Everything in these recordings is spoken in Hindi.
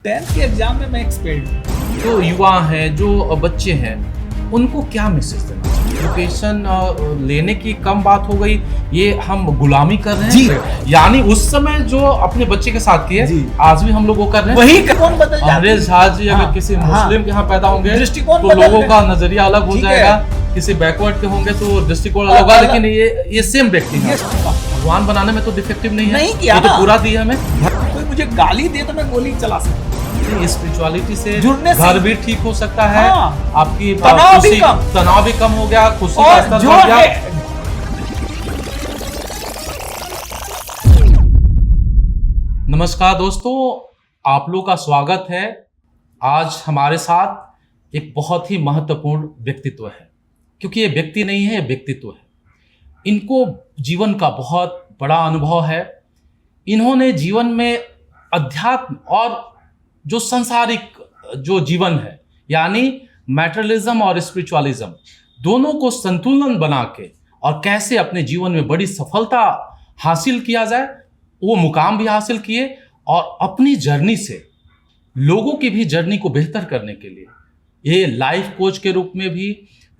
10th के एग्जाम में मैं एक्सपेल्ड हूँ। जो युवा हैं, जो बच्चे हैं, उनको क्या मैसेज देना चाहिए? एजुकेशन लेने की कम बात हो गई, ये हम गुलामी कर रहे हैं। यानी उस समय जो अपने बच्चे के साथ किए, आज भी हम लोग वो कर रहे हैं। वही कौन बदल जाता है? अंग्रेज जहाज अगर किसी मुस्लिम के यहाँ पैदा होंगे दृष्टिकोण तो लोगों का नजरिया अलग हो जाएगा, किसी बैकवर्ड के होंगे तो दृष्टिकोण अलग होगा। लेकिन ये सेम व्यक्ति है। भगवान बनाने में तो डिफेक्टिव नहीं है, किया तो पूरा दिया हमें। कोई मुझे गाली दे तो मैं गोली चला सकता हूँ। स्पिरिचुअलिटी से जुड़ने से घर भी ठीक हो सकता है। आपकी तनाव भी कम हो गया, खुशी का और स्तर जो बढ़ गया। नमस्कार दोस्तों, आप लोग का स्वागत है। आज हमारे साथ एक बहुत ही महत्वपूर्ण व्यक्तित्व है, क्योंकि ये व्यक्ति नहीं है, ये व्यक्तित्व है। इनको जीवन का बहुत बड़ा अनुभव है। इन्होंने जीवन में अध्यात्म और जो सांसारिक जो जीवन है, यानी मैटेरियलिज्म और स्पिरिचुअलिज्म, दोनों को संतुलन बना के और कैसे अपने जीवन में बड़ी सफलता हासिल किया जाए, वो मुकाम भी हासिल किए। और अपनी जर्नी से लोगों की भी जर्नी को बेहतर करने के लिए ये लाइफ कोच के रूप में भी,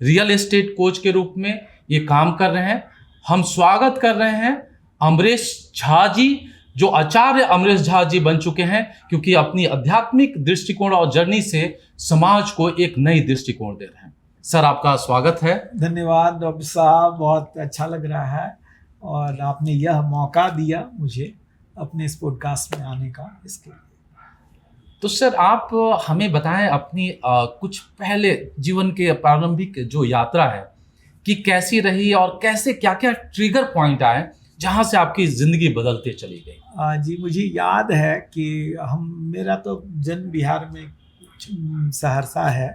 रियल एस्टेट कोच के रूप में ये काम कर रहे हैं। हम स्वागत कर रहे हैं अमरेश झा जी, जो आचार्य अमरेश झा जी बन चुके हैं, क्योंकि अपनी आध्यात्मिक दृष्टिकोण और जर्नी से समाज को एक नई दृष्टिकोण दे रहे हैं। सर, आपका स्वागत है। धन्यवाद डॉक्टर साहब, बहुत अच्छा लग रहा है और आपने यह मौका दिया मुझे अपने इस पॉडकास्ट में आने का, इसके लिए। तो सर, आप हमें बताएं अपनी कुछ पहले जीवन के प्रारंभिक जो यात्रा है कि कैसी रही और कैसे क्या क्या ट्रिगर पॉइंट आए जहां से आपकी जिंदगी बदलते चली गई। जी, मुझे याद है कि मेरा तो जन्म बिहार में सहरसा है,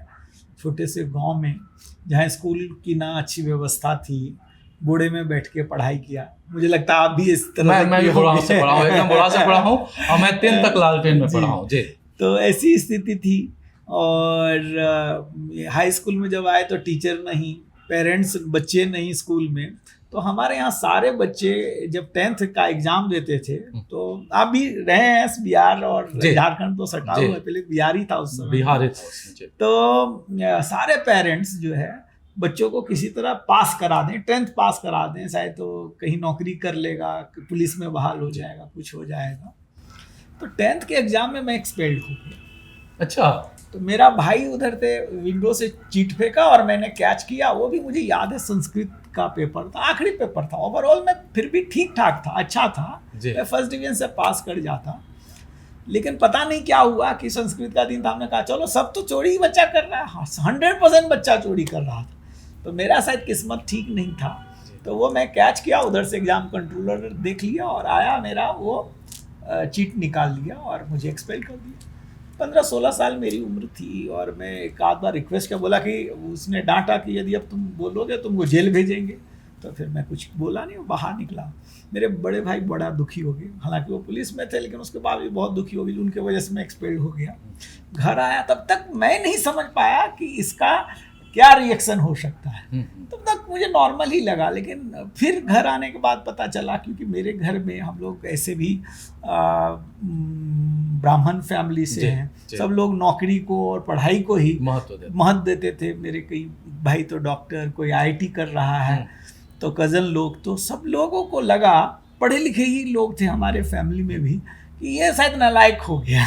छोटे से गांव में, जहाँ स्कूल की ना अच्छी व्यवस्था थी। बूढ़े में बैठ के पढ़ाई किया। मुझे लगता है आप भी इस तरह मैं बड़ा से पढ़ा हूँ, एकदम बड़ा से पढ़ा हूँ, और मैं 10 तक लालटेन में पढ़ा हूँ जी। तो ऐसी स्थिति थी। और हाई स्कूल में जब आए तो टीचर नहीं, पेरेंट्स, बच्चे नहीं स्कूल में। तो हमारे यहाँ सारे बच्चे जब 10th का एग्जाम देते थे, तो आप भी रहे हैं, बिहार और झारखंड तो सटा हुआ है, पहले बिहार ही था उस समय, बिहार ही था। तो सारे पेरेंट्स जो है बच्चों को किसी तरह पास करा दें, 10th पास करा दें, शायद तो कहीं नौकरी कर लेगा, पुलिस में बहाल हो जाएगा, कुछ हो जाएगा। तो 10th के एग्जाम में मैं एक्सपेल्ड हो गया। अच्छा। तो मेरा भाई उधर से विंडो से चीट फेंका और मैंने कैच किया। वो भी मुझे याद है, संस्कृत का पेपर था, आखिरी पेपर था। ओवरऑल में फिर भी ठीक ठाक था, अच्छा था, मैं फर्स्ट डिवीजन से पास कर जाता। लेकिन पता नहीं क्या हुआ कि संस्कृत का दिन था, हमने कहा चलो सब तो चोरी ही बच्चा कर रहा है, 100% बच्चा चोरी कर रहा था। तो मेरा शायद किस्मत ठीक नहीं था, तो वो मैं कैच किया। उधर से एग्जाम कंट्रोलर देख लिया और आया, मेरा वो चीट निकाल लिया और मुझे एक्सपेल कर दिया। 15-16 साल मेरी उम्र थी और मैं एक आध बार रिक्वेस्ट किया, बोला कि उसने डांटा कि यदि अब तुम बोलोगे तुमको जेल भेजेंगे। तो फिर मैं कुछ बोला नहीं, वो बाहर निकला। मेरे बड़े भाई बड़ा दुखी हो गए, हालांकि वो पुलिस में थे, लेकिन उसके बाद भी बहुत दुखी हो गई, उनके वजह से मैं एक्सपेल्ड हो गया। घर आया, तब तक मैं नहीं समझ पाया कि इसका क्या रिएक्शन हो सकता है। तब तक मुझे नॉर्मल ही लगा। लेकिन फिर घर आने के बाद पता चला, क्योंकि मेरे घर में हम लोग ऐसे भी ब्राह्मण फैमिली से हैं, सब लोग नौकरी को और पढ़ाई को ही महत्व देते थे। मेरे कई भाई तो डॉक्टर, कोई आईटी कर रहा है, तो कज़न लोग, तो सब लोगों को लगा, पढ़े लिखे ही लोग थे हमारे फैमिली में भी, कि ये शायद नालायक हो गया।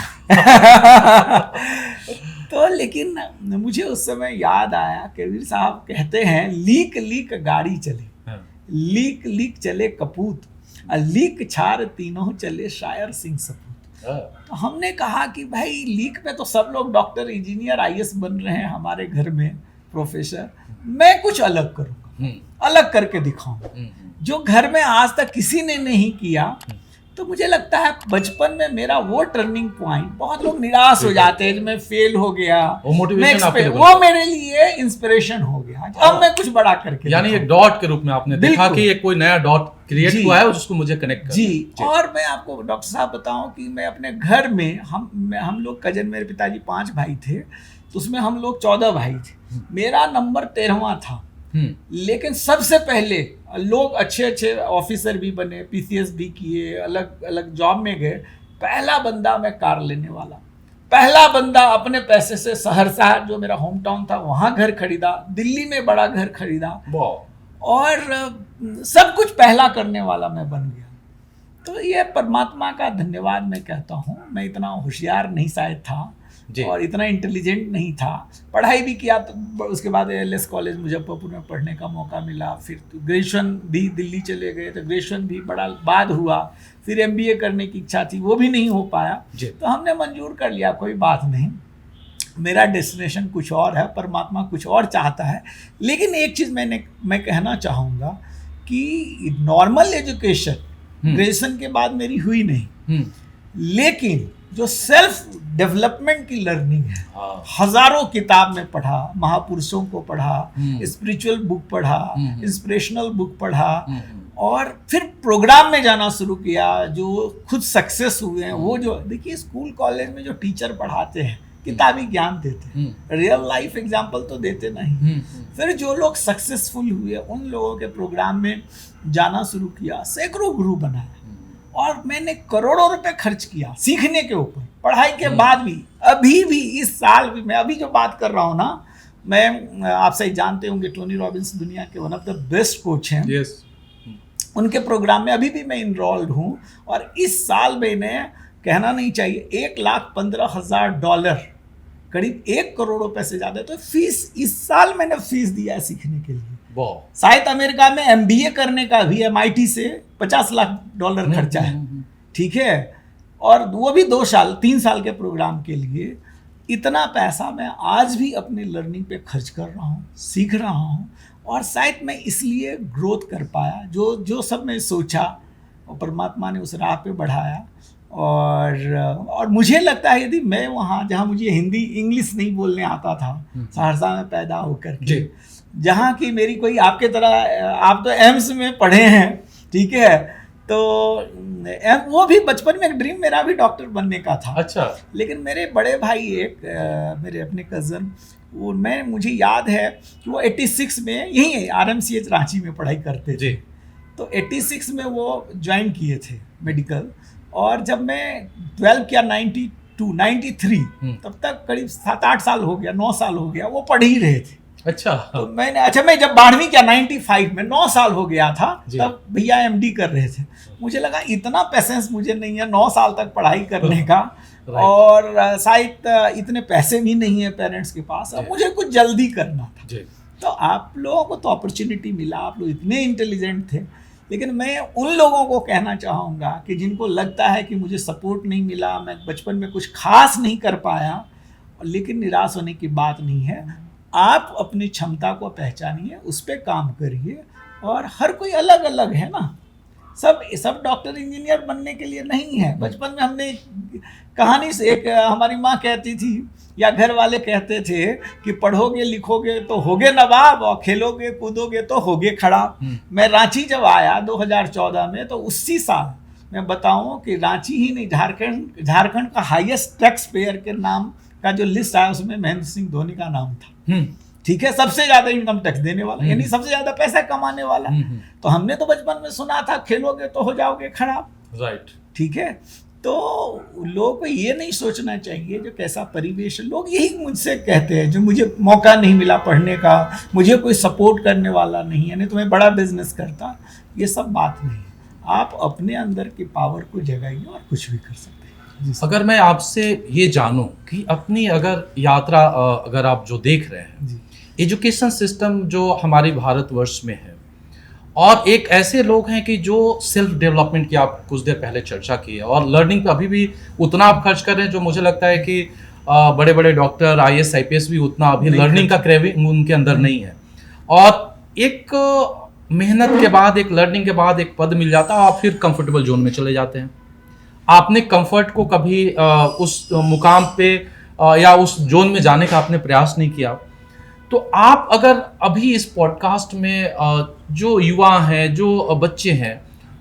तो लेकिन मुझे उस समय याद आया, कबीर साहब कहते हैं, लीक लीक गाड़ी चले, लीक लीक चले कपूत, लीक छार तीनों चले शायर सिंह सपूत। तो हमने कहा कि भाई लीक पे तो सब लोग डॉक्टर, इंजीनियर, आईएएस बन रहे हैं, हमारे घर में प्रोफेसर, मैं कुछ अलग करूँगा, अलग करके दिखाऊंगा, जो घर में आज तक किसी ने नहीं किया। तो मुझे लगता है बचपन में मेरा वो टर्निंग पॉइंट, बहुत लोग निराश हो जाते हैं, मैं फेल हो गया, वो मेरे लिए इंस्पिरेशन हो गया। अब मैं कुछ बड़ा करके, यानी एक डॉट के रूप में आपने देखा कि एक कोई नया डॉट क्रिएट हुआ है, जिसको मुझे कनेक्ट करना जी। और मैं आपको डॉक्टर साहब बताऊं कि मैं अपने घर में, हम लोग कजन, मेरे पिताजी 5 भाई थे, तो उसमें हम लोग 14 भाई थे। मेरा नंबर 13वां था। लेकिन सबसे पहले लोग अच्छे अच्छे ऑफिसर भी बने, पीसीएस भी किए, अलग अलग जॉब में गए, पहला बंदा मैं कार लेने वाला। पहला बंदा अपने पैसे से सहरसा, जो मेरा होम टाउन था, वहाँ घर खरीदा, दिल्ली में बड़ा घर खरीदा, और सब कुछ पहला करने वाला मैं बन गया। तो ये परमात्मा का धन्यवाद मैं कहता हूँ। मैं इतना होशियार नहीं शायद था और इतना इंटेलिजेंट नहीं था। पढ़ाई भी किया, तो उसके बाद एलएस कॉलेज मुजफ्फरपुर में पढ़ने का मौका मिला। फिर ग्रेजुएशन भी दिल्ली चले गए, तो ग्रेजुएशन भी बड़ा बाद हुआ। फिर एमबीए करने की इच्छा थी, वो भी नहीं हो पाया। तो हमने मंजूर कर लिया, कोई बात नहीं, मेरा डेस्टिनेशन कुछ और है, परमात्मा कुछ और चाहता है। लेकिन एक चीज़ मैं कहना चाहूँगा कि नॉर्मल एजुकेशन ग्रेजुएशन के बाद मेरी हुई नहीं, लेकिन जो सेल्फ डेवलपमेंट की लर्निंग है, हजारों किताब में पढ़ा, महापुरुषों को पढ़ा, स्पिरिचुअल बुक पढ़ा, इंस्पिरेशनल बुक पढ़ा, और फिर प्रोग्राम में जाना शुरू किया जो खुद सक्सेस हुए हैं। वो जो देखिए, स्कूल कॉलेज में जो टीचर पढ़ाते हैं, किताबी ज्ञान देते हैं, रियल लाइफ एग्जाम्पल तो देते नहीं। फिर जो लोग सक्सेसफुल हुए, उन लोगों के प्रोग्राम में जाना शुरू किया, सैकड़ों गुरु बनाया, और मैंने करोड़ों रुपए खर्च किया सीखने के ऊपर, पढ़ाई के बाद भी। अभी भी इस साल भी मैं अभी जो बात कर रहा हूँ ना, मैं आप सही जानते होंगे, टोनी रॉबिन्स दुनिया के one of the best coach हैं। उनके प्रोग्राम में अभी भी मैं इनरोल्ड हूँ, और इस साल मैंने, कहना नहीं चाहिए, $1,15,000, करीब 1 करोड़ रुपए से ज़्यादा तो फीस, इस साल मैंने फीस दिया है सीखने के लिए। शायद अमेरिका में एमबीए करने का भी MIT से $50 लाख खर्चा है, ठीक है, और वो भी 3 साल के प्रोग्राम के लिए। इतना पैसा मैं आज भी अपने लर्निंग पे खर्च कर रहा हूँ, सीख रहा हूँ, और शायद मैं इसलिए ग्रोथ कर पाया। जो सब मैं सोचा, और परमात्मा ने उस राह पे बढ़ाया। और मुझे लगता है, यदि मैं वहाँ जहाँ मुझे हिंदी इंग्लिश नहीं बोलने आता था, सहरसा में पैदा होकर के, जहाँ की मेरी कोई आपके तरह, आप तो एम्स में पढ़े हैं, ठीक है, तो वो भी बचपन में एक ड्रीम मेरा भी डॉक्टर बनने का था। अच्छा। लेकिन मेरे बड़े भाई मेरे अपने कज़न, मुझे याद है कि वो 86 में यहीं RMCH रांची में पढ़ाई करते थे। तो 86 में वो ज्वाइन किए थे मेडिकल, और जब मैं 12 किया 93, तब तक करीब 7-8 साल हो गया, 9 साल हो गया, वो पढ़ ही रहे थे। अच्छा। तो मैं जब 12वीं किया 95 में, 9 साल हो गया था, तब भैया MD कर रहे थे। मुझे लगा इतना पेशेंस मुझे नहीं है 9 साल तक पढ़ाई करने का, और शायद इतने पैसे भी नहीं है पेरेंट्स के पास, अब मुझे कुछ जल्दी करना था। तो आप लोगों को तो अपॉर्चुनिटी मिला, आप लोग इतने इंटेलिजेंट थे। लेकिन मैं उन लोगों को कहना चाहूँगा कि जिनको लगता है कि मुझे सपोर्ट नहीं मिला, मैं बचपन में कुछ खास नहीं कर पाया, लेकिन निराश होने की बात नहीं है। आप अपनी क्षमता को पहचानिए, उस पर काम करिए, और हर कोई अलग अलग है ना, सब डॉक्टर इंजीनियर बनने के लिए नहीं है। बचपन में हमने कहानी से, एक हमारी माँ कहती थी, या घर वाले कहते थे कि पढ़ोगे लिखोगे तो होगे नवाब, और खेलोगे कूदोगे तो होगे खराब। मैं रांची जब आया 2014 में, तो उसी साल मैं बताऊं कि रांची ही नहीं, झारखंड का हाईएस्ट टैक्स पेयर के नाम का जो लिस्ट आया, उसमें महेंद्र सिंह धोनी का नाम था। ठीक है, सबसे ज्यादा इनकम टैक्स देने वाला, यानी सबसे ज्यादा पैसा कमाने वाला। तो हमने तो बचपन में सुना था, खेलोगे तो हो जाओगे खराब, राइट, ठीक है। तो लोगों को ये नहीं सोचना चाहिए जो कैसा परिवेश है। लोग यही मुझसे कहते हैं, जो मुझे मौका नहीं मिला पढ़ने का, मुझे कोई सपोर्ट करने वाला नहीं है, नहीं तो मैं बड़ा बिजनेस करता। ये सब बात नहीं है, आप अपने अंदर की पावर को जगाइए और कुछ भी कर सकते हैं। अगर मैं आपसे ये जानूं कि अपनी अगर यात्रा, अगर आप जो देख रहे हैं, एजुकेशन सिस्टम जो हमारे भारतवर्ष में है, और एक ऐसे लोग हैं कि जो सेल्फ डेवलपमेंट की आप कुछ देर पहले चर्चा की है, और लर्निंग पे अभी भी उतना आप खर्च कर रहे हैं, जो मुझे लगता है कि बड़े बड़े डॉक्टर IAS IPS भी उतना अभी लर्निंग का क्रेविंग उनके अंदर नहीं है। और एक मेहनत के बाद, एक लर्निंग के बाद एक पद मिल जाता है, आप फिर कंफर्टेबल जोन में चले जाते हैं। आपने कंफर्ट को कभी उस मुकाम पे या उस जोन में जाने का आपने प्रयास नहीं किया। तो आप अगर अभी इस पॉडकास्ट में जो युवा हैं, जो बच्चे हैं,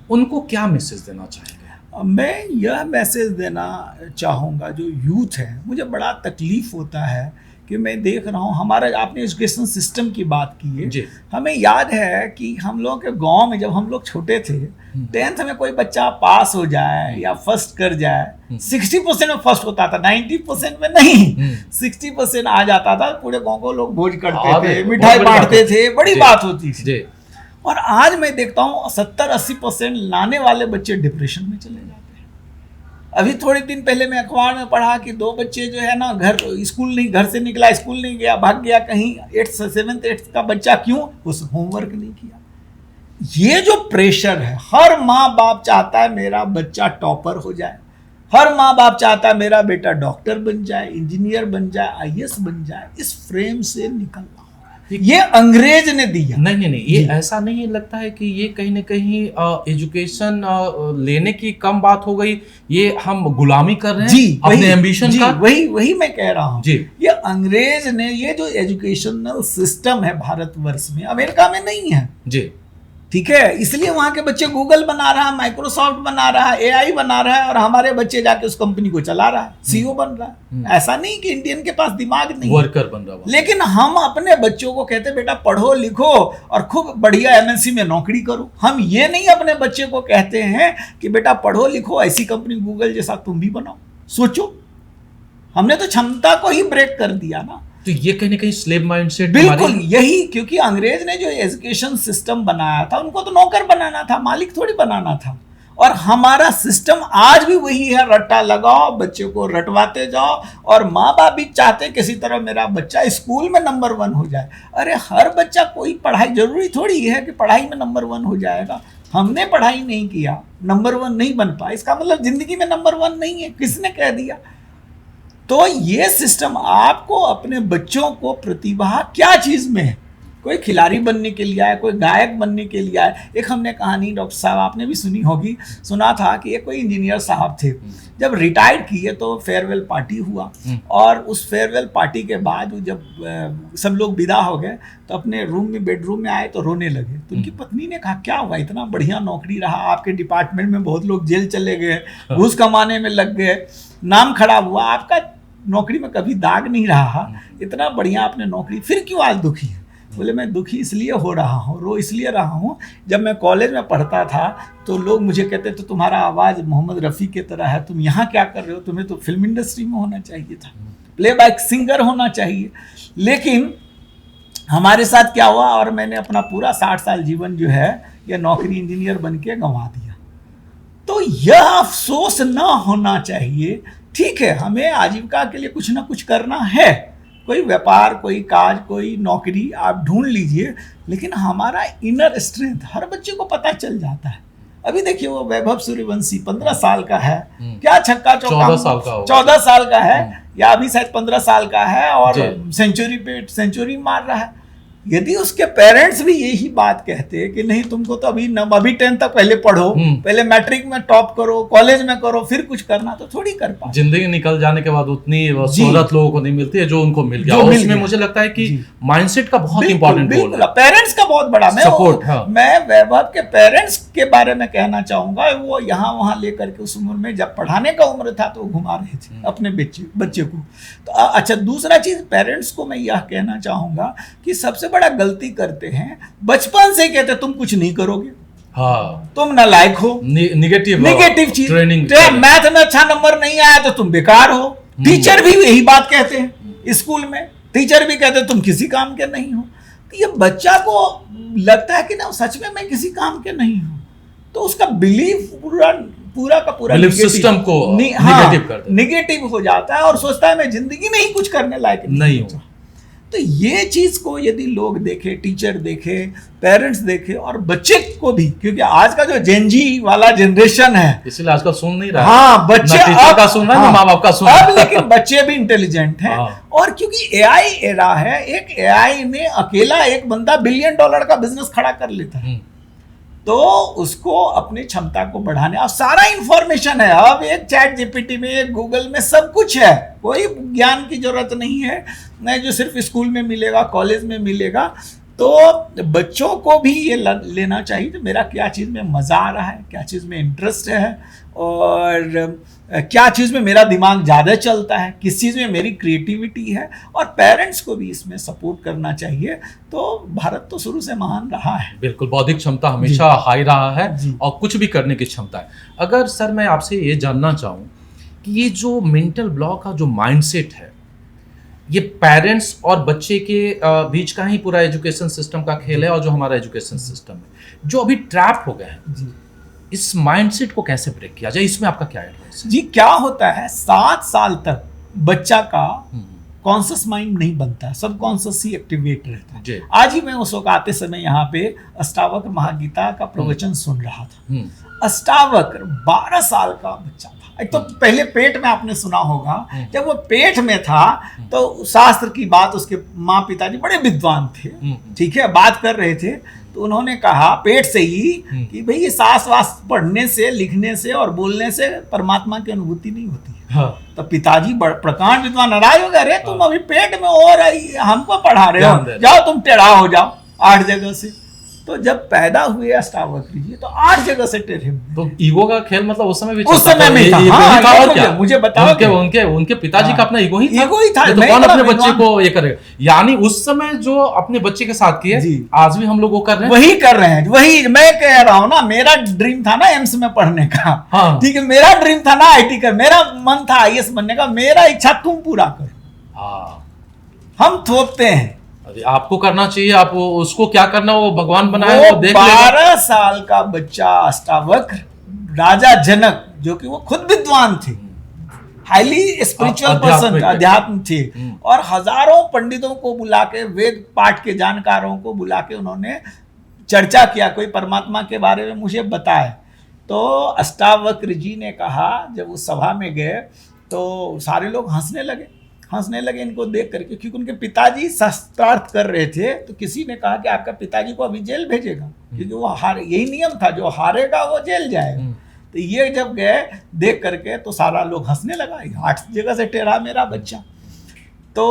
उनको क्या मैसेज देना चाहेंगे? मैं यह मैसेज देना चाहूँगा, जो यूथ है, मुझे बड़ा तकलीफ़ होता है कि मैं देख रहा हूँ हमारा, आपने एजुकेशन सिस्टम की बात की है जी। हमें याद है कि हम लोग के गांव में जब हम लोग छोटे थे 10th में कोई बच्चा पास हो जाए या फर्स्ट कर जाए 60% में फर्स्ट होता था, 90% में नहीं, 60% आ जाता था, पूरे गांव को लोग भोज करते थे, मिठाई बांटते थे, बड़ी बात होती थी। और आज मैं देखता हूँ 70-80% लाने वाले बच्चे डिप्रेशन में चले जाते हैं। अभी थोड़े दिन पहले मैं अखबार में पढ़ा कि 2 बच्चे जो है ना घर से निकला, स्कूल नहीं गया, भाग गया कहीं, 7th 8th का बच्चा, क्यों? उस होमवर्क नहीं किया। ये जो प्रेशर है, हर माँ बाप चाहता है मेरा बच्चा टॉपर हो जाए, हर माँ बाप चाहता है मेरा बेटा डॉक्टर बन जाए, इंजीनियर बन जाए, IAS बन जाए। इस फ्रेम से निकलना, ये अंग्रेज ने दिया। नहीं, ये ऐसा नहीं लगता है कि ये कहीं ना कहीं एजुकेशन लेने की कम बात हो गई, ये हम गुलामी कर रहे हैं अपने एम्बिशन का। वही मैं कह रहा हूँ जी। ये अंग्रेज ने, ये जो एजुकेशनल सिस्टम है भारतवर्ष में, अमेरिका में नहीं है जी, ठीक है, इसलिए वहां के बच्चे गूगल बना रहा है, माइक्रोसॉफ्ट बना रहा है, AI बना रहा है, और हमारे बच्चे जाके उस कंपनी को चला रहा है, CEO बन रहा है। ऐसा नहीं कि इंडियन के पास दिमाग नहीं, वर्कर बन रहा है। लेकिन हम अपने बच्चों को कहते बेटा पढ़ो लिखो और खूब बढ़िया MNC में नौकरी करो। हम ये नहीं अपने बच्चे को कहते हैं कि बेटा पढ़ो लिखो, ऐसी कंपनी गूगल जैसा तुम भी बनाओ। सोचो, हमने तो क्षमता को ही ब्रेक कर दिया ना। तो ये कहीं ना कहीं स्लेव माइंडसेट, बिल्कुल यही, क्योंकि अंग्रेज ने जो एजुकेशन सिस्टम बनाया था, उनको तो नौकर बनाना था, मालिक थोड़ी बनाना था। और हमारा सिस्टम आज भी वही है, रट्टा लगाओ, बच्चे को रटवाते जाओ, और माँ बाप भी चाहते किसी तरह मेरा बच्चा स्कूल में नंबर 1 हो जाए। अरे हर बच्चा, कोई पढ़ाई जरूरी थोड़ी है कि पढ़ाई में नंबर 1 हो जाएगा। हमने पढ़ाई नहीं किया, नंबर 1 नहीं बन पाया, इसका मतलब जिंदगी में नंबर 1 नहीं है, किसने कह दिया? तो ये सिस्टम आपको अपने बच्चों को प्रतिभा क्या चीज में है, कोई खिलाड़ी बनने के लिए आए, कोई गायक बनने के लिए आए। एक हमने कहानी, डॉक्टर साहब आपने भी सुनी होगी, सुना था कि एक कोई इंजीनियर साहब थे, जब रिटायर्ड किए तो फेयरवेल पार्टी हुआ, और उस फेयरवेल पार्टी के बाद जब सब लोग विदा हो गए तो अपने बेडरूम में आए तो रोने लगे। तो उनकी पत्नी ने कहा क्या हुआ, इतना बढ़िया नौकरी रहा, आपके डिपार्टमेंट में बहुत लोग जेल चले गए, घूस कमाने में लग गए, नाम खराब हुआ, आपका नौकरी में कभी दाग नहीं रहा, इतना बढ़िया आपने नौकरी, फिर क्यों आज दुखी है? बोले मैं दुखी इसलिए हो रहा हूँ, रो इसलिए रहा हूँ, जब मैं कॉलेज में पढ़ता था तो लोग मुझे कहते तो तुम्हारा आवाज़ मोहम्मद रफ़ी की तरह है, तुम यहाँ क्या कर रहे हो, तुम्हें तो फिल्म इंडस्ट्री में होना चाहिए था, प्लेबैक सिंगर होना चाहिए। लेकिन हमारे साथ क्या हुआ, और मैंने अपना पूरा 60 साल जीवन जो है ये नौकरी इंजीनियर बन के गंवा दिया। तो यह अफसोस ना होना चाहिए। ठीक है, हमें आजीविका के लिए कुछ ना कुछ करना है, कोई व्यापार, कोई काज, कोई नौकरी आप ढूंढ लीजिए, लेकिन हमारा इनर स्ट्रेंथ हर बच्चे को पता चल जाता है। अभी देखिए वो वैभव सूर्यवंशी 15 साल का है, क्या छक्का चौका, 14 साल का है, या अभी शायद 15 साल का है, और सेंचुरी पे सेंचुरी मार रहा है। यदि उसके पेरेंट्स भी यही बात कहते कि नहीं तुमको तो अभी 10th तक पहले पढ़ो, पहले मैट्रिक में टॉप करो, कॉलेज में करो, फिर कुछ करना, तो थोड़ी कर पाओ। जिंदगी निकल जाने के बाद उतनी सहूलत लोगों को नहीं मिलती है जो उनको मिल गया। उसमें मुझे लगता है कि माइंडसेट का बहुत इंपॉर्टेंट रोल है, पेरेंट्स का बहुत बड़ा सपोर्ट। मैं वैभव के पेरेंट्स के बारे में कहना चाहूंगा, वो यहाँ वहां लेकर के उस उम्र में, जब पढ़ाने का उम्र था तो घुमा रहे थे अपने बच्चे को। तो अच्छा, दूसरा चीज पेरेंट्स को मैं यह कहना चाहूंगा कि सबसे बड़ा गलती करते हैं, बचपन से कहते तुम कुछ नहीं करोगे, हाँ, तुम नालायक हो, निगेटिव चीज, मैथ में अच्छा नंबर नहीं आया तो तुम बेकार हो। टीचर भी यही बात कहते हैं, स्कूल में टीचर भी कहते हैं तुम किसी काम के नहीं हो। तो ये बच्चा को लगता है कि ना सच में मैं किसी काम के नहीं हूं, तो उसका बिलीफ पूरा का पूरा सिस्टम को निगेटिव हो जाता है, और सोचता है मैं जिंदगी में ही कुछ करने लायक नहीं हूं। तो ये चीज को यदि लोग देखे, टीचर देखे, पेरेंट्स देखे, और बच्चे को भी, क्योंकि आज का जो जेनजी वाला जनरेशन है, इसलिए आजकल सुन नहीं रहा, हाँ, बच्चे टीचर का सुन रहा है, माँ बाप का सुन रहा है, लेकिन बच्चे भी इंटेलिजेंट हैं। और क्योंकि AI एरा है, एक AI में अकेला एक बंदा $1 बिलियन का बिजनेस खड़ा कर लेता है, तो उसको अपनी क्षमता को बढ़ाने, और सारा इंफॉर्मेशन है, अब एक चैट GPT में, एक गूगल में सब कुछ है, कोई ज्ञान की जरूरत नहीं है, नहीं जो सिर्फ स्कूल में मिलेगा, कॉलेज में मिलेगा। तो बच्चों को भी ये लेना चाहिए कि मेरा क्या चीज़ में मज़ा आ रहा है, क्या चीज़ में इंटरेस्ट है, और क्या चीज़ में मेरा दिमाग ज़्यादा चलता है, किस चीज़ में मेरी क्रिएटिविटी है, और पेरेंट्स को भी इसमें सपोर्ट करना चाहिए। तो भारत तो शुरू से महान रहा है। बिल्कुल, बौद्धिक क्षमता हमेशा हाई रहा है और कुछ भी करने की क्षमता है। अगर सर मैं आपसे ये जानना चाहूँ कि ये जो मेंटल ब्लॉक का जो माइंडसेट है, ये पेरेंट्स और बच्चे के बीच का ही पूरा एजुकेशन सिस्टम का खेल है, और जो हमारा एजुकेशन सिस्टम है जो अभी ट्रैप हो गया है, इस माइंडसेट को कैसे ब्रेक किया जाए, इसमें आपका क्या एडवाइस है? जी, क्या होता है 7 साल तक बच्चा का कॉन्शियस माइंड नहीं बनता है, सब कॉन्शियस ही एक्टिवेट रहता है। आज ही मैं उस वक्त आते समय यहाँ पे अष्टावक्र महागीता का प्रवचन सुन रहा था। अष्टावक्र 12 साल का बच्चा था। एक तो पहले पेट में आपने सुना होगा, जब वो पेट में था तो शास्त्र की बात, उसके माँ पिताजी बड़े विद्वान थे, ठीक है, बात कर रहे थे, तो उन्होंने कहा पेट से ही कि भाई ये सांस वास पढ़ने से, लिखने से और बोलने से परमात्मा की अनुभूति नहीं होती है। हाँ। तो पिताजी प्रकांड विद्वान नाराज हो गए, अरे तुम अभी पेट में हो रही हमको पढ़ा रहे हो, जाओ तुम टेढ़ा हो जाओ 8 जगह से। तो जब पैदा हुए अष्टावक्र जी तो 8 जगह से टेढ़े हुए। तो ईगो का खेल मतलब उस समय भी उस समय में था। हाँ, क्या मुझे बताओ, उनके पिताजी का अपना ईगो ही था। ईगो ही था, तो कौन अपने बच्चे को ये करेगा? यानी उस समय जो अपने बच्चे के साथ किए, आज भी हम लोग वो कर रहे हैं, वही कर रहे हैं। वही मैं कह रहा हूँ ना, मेरा ड्रीम था ना एम्स में पढ़ने का, ठीक है, मेरा ड्रीम था ना IT का, मेरा मन था IAS बनने का, मेरा इच्छा तुम पूरा करो। हम थोपते हैं, आपको करना चाहिए, आप उसको क्या करना, वो भगवान बनाए, वो देख लेगा। 12 साल का बच्चा अष्टावक्र, राजा जनक, जो कि वो खुद विद्वान थे, हाईली स्पिरिचुअल पर्सन, अध्यात्म थे, और हजारों पंडितों को बुला के, वेद पाठ के जानकारों को बुला के उन्होंने चर्चा किया, कोई परमात्मा के बारे में मुझे बताए। तो अष्टावक्र जी ने कहा, जब उस सभा में गए तो सारे लोग हंसने लगे इनको देख करके, क्योंकि उनके पिताजी शस्त्रार्थ कर रहे थे। तो किसी ने कहा कि आपका पिताजी को अभी जेल भेजेगा, क्योंकि वो यही नियम था, जो हारेगा वो जेल जाएगा। तो ये जब गए देख करके तो सारा लोग हंसने लगा, 8 जगह से टेढ़ा मेरा बच्चा। तो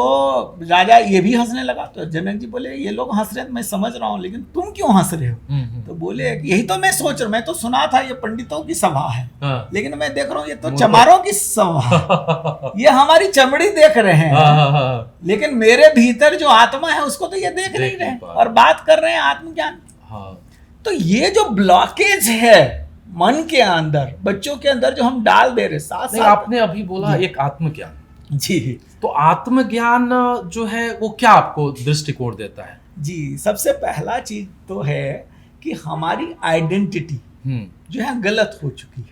राजा ये भी हंसने लगा। तो जनक जी बोले, ये लोग हंस रहे हैं मैं समझ रहा हूँ, लेकिन तुम क्यों हंस रहे हो? तो बोले, यही तो मैं सोच रहा हूँ, मैं तो सुना था ये पंडितों की सभा है, लेकिन मैं देख रहा हूँ ये तो चमारों की सभा, ये हमारी चमड़ी देख रहे हैं, लेकिन मेरे भीतर जो आत्मा है उसको तो ये देख नहीं रहे, और बात कर रहे हैं आत्मज्ञान। तो ये जो ब्लॉकेज है मन के अंदर, बच्चों के अंदर, जो हम डाल दे रहे साथ, आपने अभी बोला एक आत्मज्ञान जी, तो आत्मज्ञान जो है वो क्या आपको दृष्टिकोण देता है? जी, सबसे पहला चीज तो है कि हमारी आइडेंटिटी जो है गलत हो चुकी है।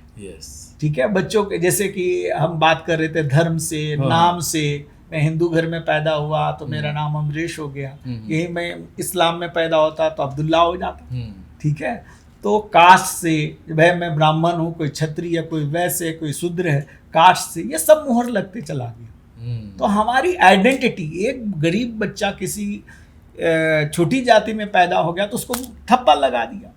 ठीक है, बच्चों के, जैसे कि हम बात कर रहे थे धर्म से, नाम से, मैं हिंदू घर में पैदा हुआ तो मेरा नाम अमरीश हो गया, यही मैं इस्लाम में पैदा होता तो अब्दुल्ला हो जाता। ठीक है, तो कास्ट से, भाई मैं ब्राह्मण हूँ, कोई क्षत्रिय, कोई वैश्य, कोई शूद्र है, कास्ट से ये सब मोहर लगते चला गया। तो हमारी आइडेंटिटी, एक गरीब बच्चा किसी छोटी जाति में पैदा हो गया तो उसको थप्पा लगा दिया,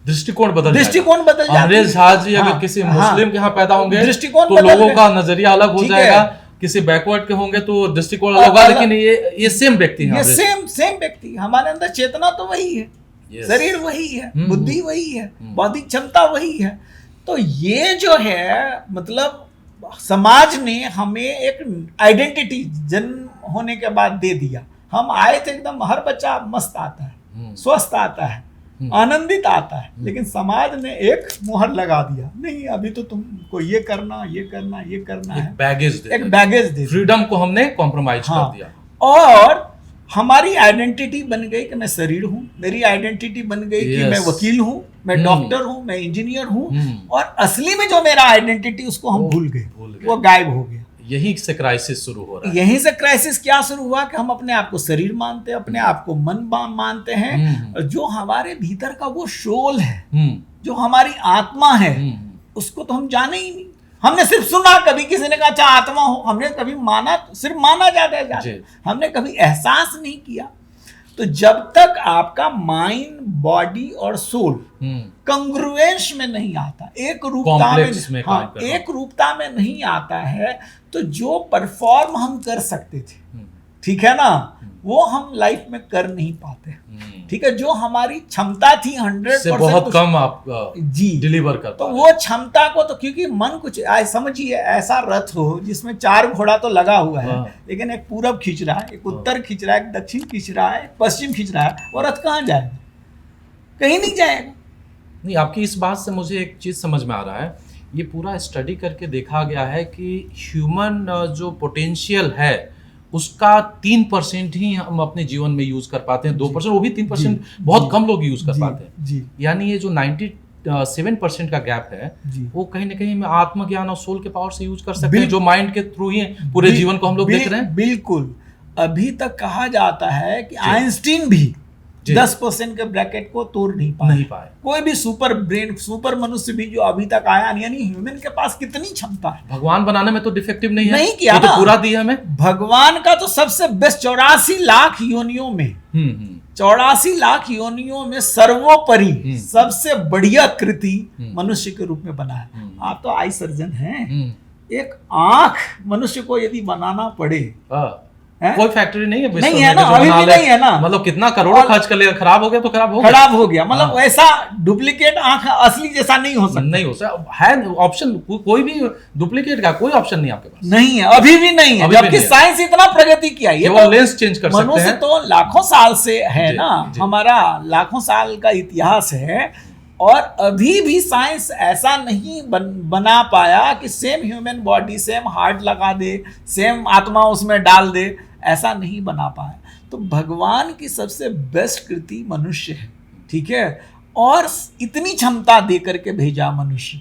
दृष्टिकोण बदल जाता है। अंग्रेज शाह जी अगर किसी मुस्लिम के यहाँ पैदा होंगे तो लोगों का नजरिया अलग हो जाएगा, किसी बैकवर्ड के होंगे तो दृष्टिकोण अलग होगा, लेकिन ये सेम व्यक्ति है, सेम व्यक्ति, हमारे अंदर चेतना तो वही है, शरीर वही है, बुद्धि वही है, बौद्धिक क्षमता वही है। तो ये जो है, मतलब समाज ने हमें एक आइडेंटिटी जन्म होने के बाद दे दिया। हम आए थे एकदम, हर बच्चा मस्त आता है, स्वस्थ आता है, आनंदित आता है, लेकिन समाज ने एक मुहर लगा दिया, नहीं अभी तो तुमको ये करना है, एक बैगेज दे, फ्रीडम को हमने कॉम्प्रोमाइज कर दिया। और हमारी आइडेंटिटी बन गई कि मैं शरीर हूँ, मेरी आइडेंटिटी बन गई कि मैं वकील हूँ, मैं डॉक्टर हूँ, मैं इंजीनियर हूँ, और असली में जो मेरा आइडेंटिटी उसको हम भूल गए, वो गायब हो गया। यहीं से क्राइसिस शुरू हो रहा है। यहीं से क्राइसिस क्या शुरू हुआ कि हम अपने आप को शरीर मानते हैं, अपने आप को मन मानते हैं, जो हमारे भीतर का वो सोल है, जो हमारी आत्मा है, उसको तो हम जाने ही नहीं। हमने सिर्फ सुना, कभी किसी ने कहा अच्छा आत्मा हो, हमने कभी माना, सिर्फ माना जाता है, हमने कभी एहसास नहीं किया। तो जब तक आपका माइंड, बॉडी और सोल कंग्रुएंस में नहीं आता, एक रूपता में नहीं आता है, तो जो परफॉर्म हम कर सकते थे, ठीक है ना, वो हम लाइफ में कर नहीं पाते। ठीक है, जो हमारी क्षमता थी 100% बहुत कम आप जी डिलीवर कर तो वो क्षमता को तो, क्योंकि मन कुछ समझिए ऐसा रथ हो जिसमें 4 घोड़ा तो लगा हुआ है, लेकिन एक पूरब खींच रहा है, एक उत्तर खींच रहा है, एक दक्षिण खींच रहा है, एक पश्चिम खींच रहा है, वो रथ कहाँ जाएगा? कहीं नहीं जाएगा। नहीं, आपकी इस बात से मुझे एक चीज़ समझ में आ रहा है, ये पूरा स्टडी करके देखा गया है कि ह्यूमन जो पोटेंशियल है उसका 3% ही हम अपने जीवन में यूज कर पाते हैं, 2%, वो भी 3% बहुत कम लोग यूज कर पाते हैं। यानी ये जो 97% का गैप है वो कहीं ना कहीं आत्मज्ञान और सोल के पावर से यूज कर सकते हैं, जो माइंड के थ्रू ही पूरे जीवन को हम लोग देख रहे हैं। बिल्कुल, अभी तक कहा जाता है कि आइंस्टीन भी 10% के ब्रैकेट को तोड़ नहीं पाए। कोई भी सुपर ब्रेन, सुपर मनुष्य भी जो अभी तक आया नहीं, यानी ह्यूमन के पास कितनी क्षमता है। भगवान बनाने में तो डिफेक्टिव नहीं है, नहीं किया तो पूरा दिया हमें। भगवान का तो सबसे बेस्ट 84 लाख योनियों में 84 लाख योनियों में सर्वोपरि सबसे बढ़िया कृति मनुष्य के रूप में बना है। आप तो आई सर्जन हैं, एक आंख मनुष्य को यदि बनाना पड़े, कोई फैक्ट्री नहीं है, नहीं है ना, अभी भी नहीं है ना, मतलब कितना करोड़ों खर्च कर लिया, खराब हो गया तो खराब हो गया, मतलब वैसा डुप्लीकेट आंख असली जैसा नहीं हो सकता। नहीं हो सकता है, ऑप्शन कोई भी डुप्लीकेट का कोई ऑप्शन नहीं आपके पास, नहीं है, अभी भी नहीं है, जबकि साइंस इतना प्रगति किया। ये वो लेंस चेंज कर सकते हैं। मनुष्य तो लाखों साल से है ना, हमारा लाखों साल का इतिहास है, और अभी भी साइंस ऐसा नहीं बना पाया कि same human body, same heart लगा दे, सेम आत्मा उसमें डाल दे, ऐसा नहीं बना पाया। तो भगवान की सबसे बेस्ट कृति मनुष्य है, ठीक है, और इतनी क्षमता दे करके भेजा मनुष्य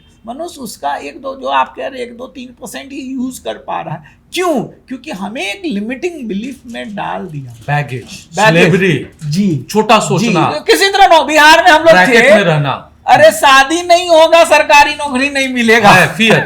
उसका 1-2 जो आप कह रहे 1-2-3% ही यूज कर पा रहा है। क्यों? क्योंकि हमें एक लिमिटिंग बिलीफ में डाल दिया, बैगेज जी, छोटा सोचना, किसी तरह बिहार में हम लोग थे, में रहना, अरे शादी नहीं होगा, सरकारी नौकरी नहीं मिलेगा, फियर।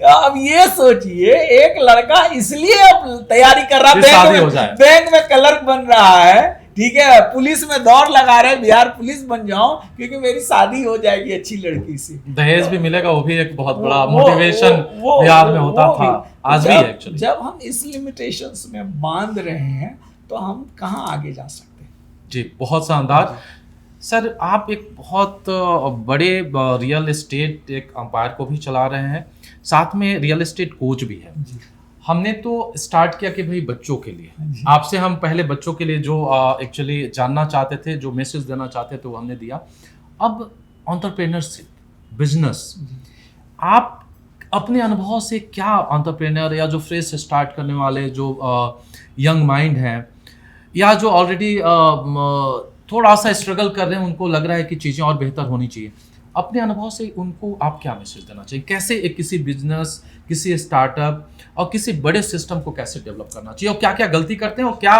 अब ये सोचिए, एक लड़का इसलिए अब तैयारी कर रहा है, बैंक में क्लर्क बन रहा है, ठीक है, पुलिस में दौड़ लगा रहे, बिहार पुलिस बन जाऊं क्योंकि मेरी शादी हो जाएगी अच्छी लड़की से, दहेज भी मिलेगा, वो भी एक बहुत बड़ा मोटिवेशन बिहार में होता था, आज भी एक्चुअली। जब हम इस लिमिटेशंस में बांध रहे हैं तो हम कहाँ आगे जा सकते हैं? जी, बहुत शानदार सर। आप एक बहुत बड़े रियल एस्टेट एक अंपायर को भी चला रहे हैं, साथ में रियल एस्टेट कोच भी है। हमने तो स्टार्ट किया कि भाई बच्चों के लिए, आपसे हम पहले बच्चों के लिए जो एक्चुअली जानना चाहते थे, जो मैसेज देना चाहते थे वो हमने दिया। अब एंटरप्रेन्योरशिप, बिजनेस, आप अपने अनुभव से क्या एंटरप्रेन्योर या जो फ्रेश स्टार्ट करने वाले जो यंग माइंड हैं, या जो ऑलरेडी थोड़ा सा स्ट्रगल कर रहे हैं, उनको लग रहा है कि चीज़ें और बेहतर होनी चाहिए, अपने अनुभव से उनको आप क्या मैसेज देना चाहिए? कैसे एक किसी बिजनेस, किसी स्टार्टअप और किसी बड़े सिस्टम को कैसे डेवलप करना चाहिए, और क्या क्या गलती करते हैं, और क्या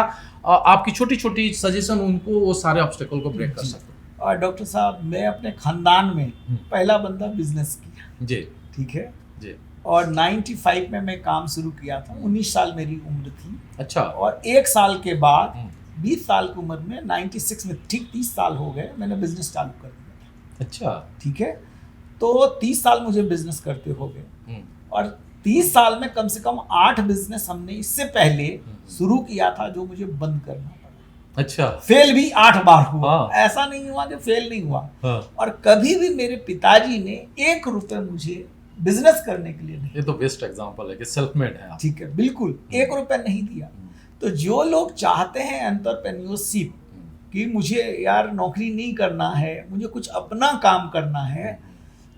आपकी छोटी छोटी सजेशन उनको वो सारे ऑब्स्टेकल को ब्रेक कर सकते हैं? और डॉक्टर साहब, मैं अपने खानदान में पहला बंदा बिजनेस किया जी, ठीक है जी, और 95 में मैं काम शुरू किया था, 19 साल मेरी उम्र थी। अच्छा। और 1 साल के बाद 20 साल की उम्र में 96 में, ठीक 30 साल हो गए, मैंने बिजनेस चालू कर दिया। अच्छा, ठीक है, तो 30 साल मुझे बिजनेस करते हो गए, और 30 साल में कम से कम 8 बिजनेस हमने इससे पहले शुरू किया था जो मुझे बंद करना पड़ा। अच्छा। फेल भी 8 बार हुआ, ऐसा नहीं हुआ कि फेल नहीं हुआ। और कभी भी मेरे पिताजी ने 1 रुपए मुझे बिजनेस करने के लिए नहीं, ये तो बेस्ट एग्जांपल है कि सेल्फ मेड है। ठीक है, बिल्कुल 1 रुपए नहीं दिया। तो जो लोग चाहते हैं एंटरप्रेन्योरशिप कि मुझे यार नौकरी नहीं करना है, मुझे कुछ अपना काम करना है,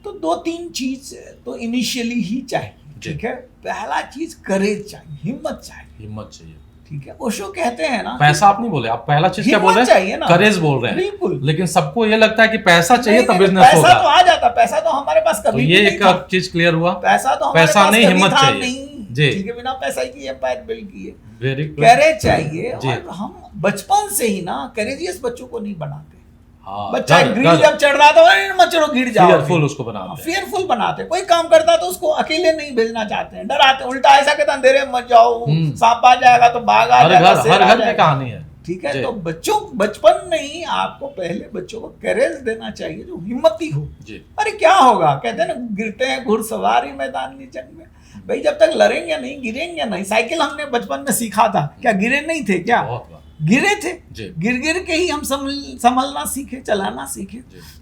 तो 2-3 चीज तो इनिशियली ही चाहिए, ठीक है। पहला चीज करेज चाहिए, हिम्मत चाहिए, ठीक है। ओशो कहते हैं ना, पैसा आप नहीं बोले, आप पहला चीज क्या बोल रहे हैं? करेज बोल रहे हैं। बिल्कुल, लेकिन सबको ये लगता है कि पैसा चाहिए तब बिजनेस होगा। पैसा तो आ जाता, पैसा तो हमारे पास कभी ये एक चीज क्लियर हुआ, पैसा तो हमारे पास नहीं, हिम्मत चाहिए जी, ठीक है। बिना पैसा की एम्पायर बिल्ड किए, करेज चाहिए। और हम बचपन से ही ना करेजियस बच्चों को नहीं बनाते। बच्चा ग्रिल जब चढ़ रहा था, मत चढ़ो गिर जाओ, फियरफुल उसको बनाते, फियरफुल बनाते। कोई काम करता तो उसको अकेले नहीं भेजना चाहते हैं, डराते, उल्टा ऐसा कहते अंधेरे मत जाओ, सांप आ जाएगा तो बाघ आ जाएगा, हर घर में कहानी है, ठीक है। तो बच्चों बचपन में ही आपको पहले बच्चों को करेज देना चाहिए, जो हिम्मती हो। अरे क्या होगा, कहते हैं ना, गिरते हैं घुड़सवारी मैदानी जंग में। भाई जब तक लड़ेंगे नहीं, गिरेंगे नहीं। साइकिल हमने बचपन में सीखा था, क्या गिरे नहीं थे क्या? गिरे थे, गिर गिर के ही हम संभलना सीखे, चलाना सीखे।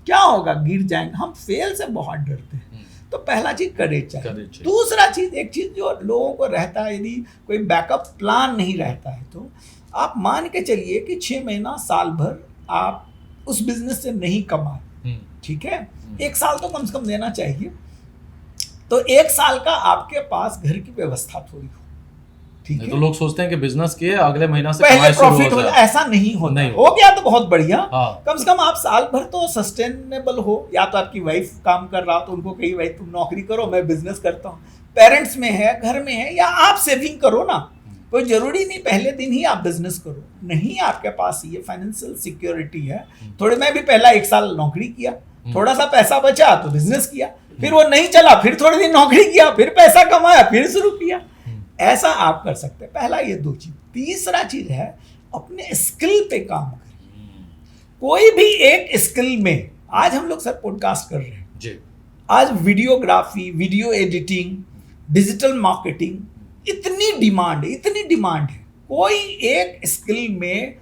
क्या होगा? गिर जाएंगे। हम फेल से बहुत डरते हैं। तो पहला चीज करेज चाहिए। दूसरा चीज, एक चीज जो लोगों को रहता है, यदि कोई बैकअप प्लान नहीं रहता है तो आप मान के चलिए कि 6 महीना साल भर आप उस बिजनेस से नहीं कमाए, ठीक है, 1 साल तो कम से कम देना चाहिए। तो 1 साल का आपके पास घर की व्यवस्था थोड़ी हो, ठीक है। तो लोग सोचते हैं कि बिजनेस किए अगले महीना से पहले प्रॉफिट हो जाए, ऐसा नहीं होता। नहीं हो गया तो बहुत बढ़िया। हाँ। कम से कम आप साल भर तो सस्टेनेबल हो। या तो आपकी वाइफ काम कर रहा हो तो उनको कही भाई तुम नौकरी करो, मैं बिजनेस करता हूँ। पेरेंट्स में है, घर में है, या आप सेविंग करो ना। कोई जरूरी नहीं पहले दिन ही आप बिजनेस करो। नहीं, आपके पास ये फाइनेंशियल सिक्योरिटी है। थोड़े मैं भी पहला 1 साल नौकरी किया, थोड़ा सा पैसा बचा तो बिजनेस किया, फिर वो नहीं चला, फिर थोड़े दिन नौकरी किया, फिर पैसा कमाया, फिर शुरू किया। ऐसा आप कर सकते हैं। पहला ये 2 चीज। तीसरा चीज है अपने स्किल पे काम करिए। कोई भी एक स्किल में, आज हम लोग सर पॉडकास्ट कर रहे हैं जी, आज videography, video editing, digital marketing, इतनी डिमांड है। कोई एक स्किल में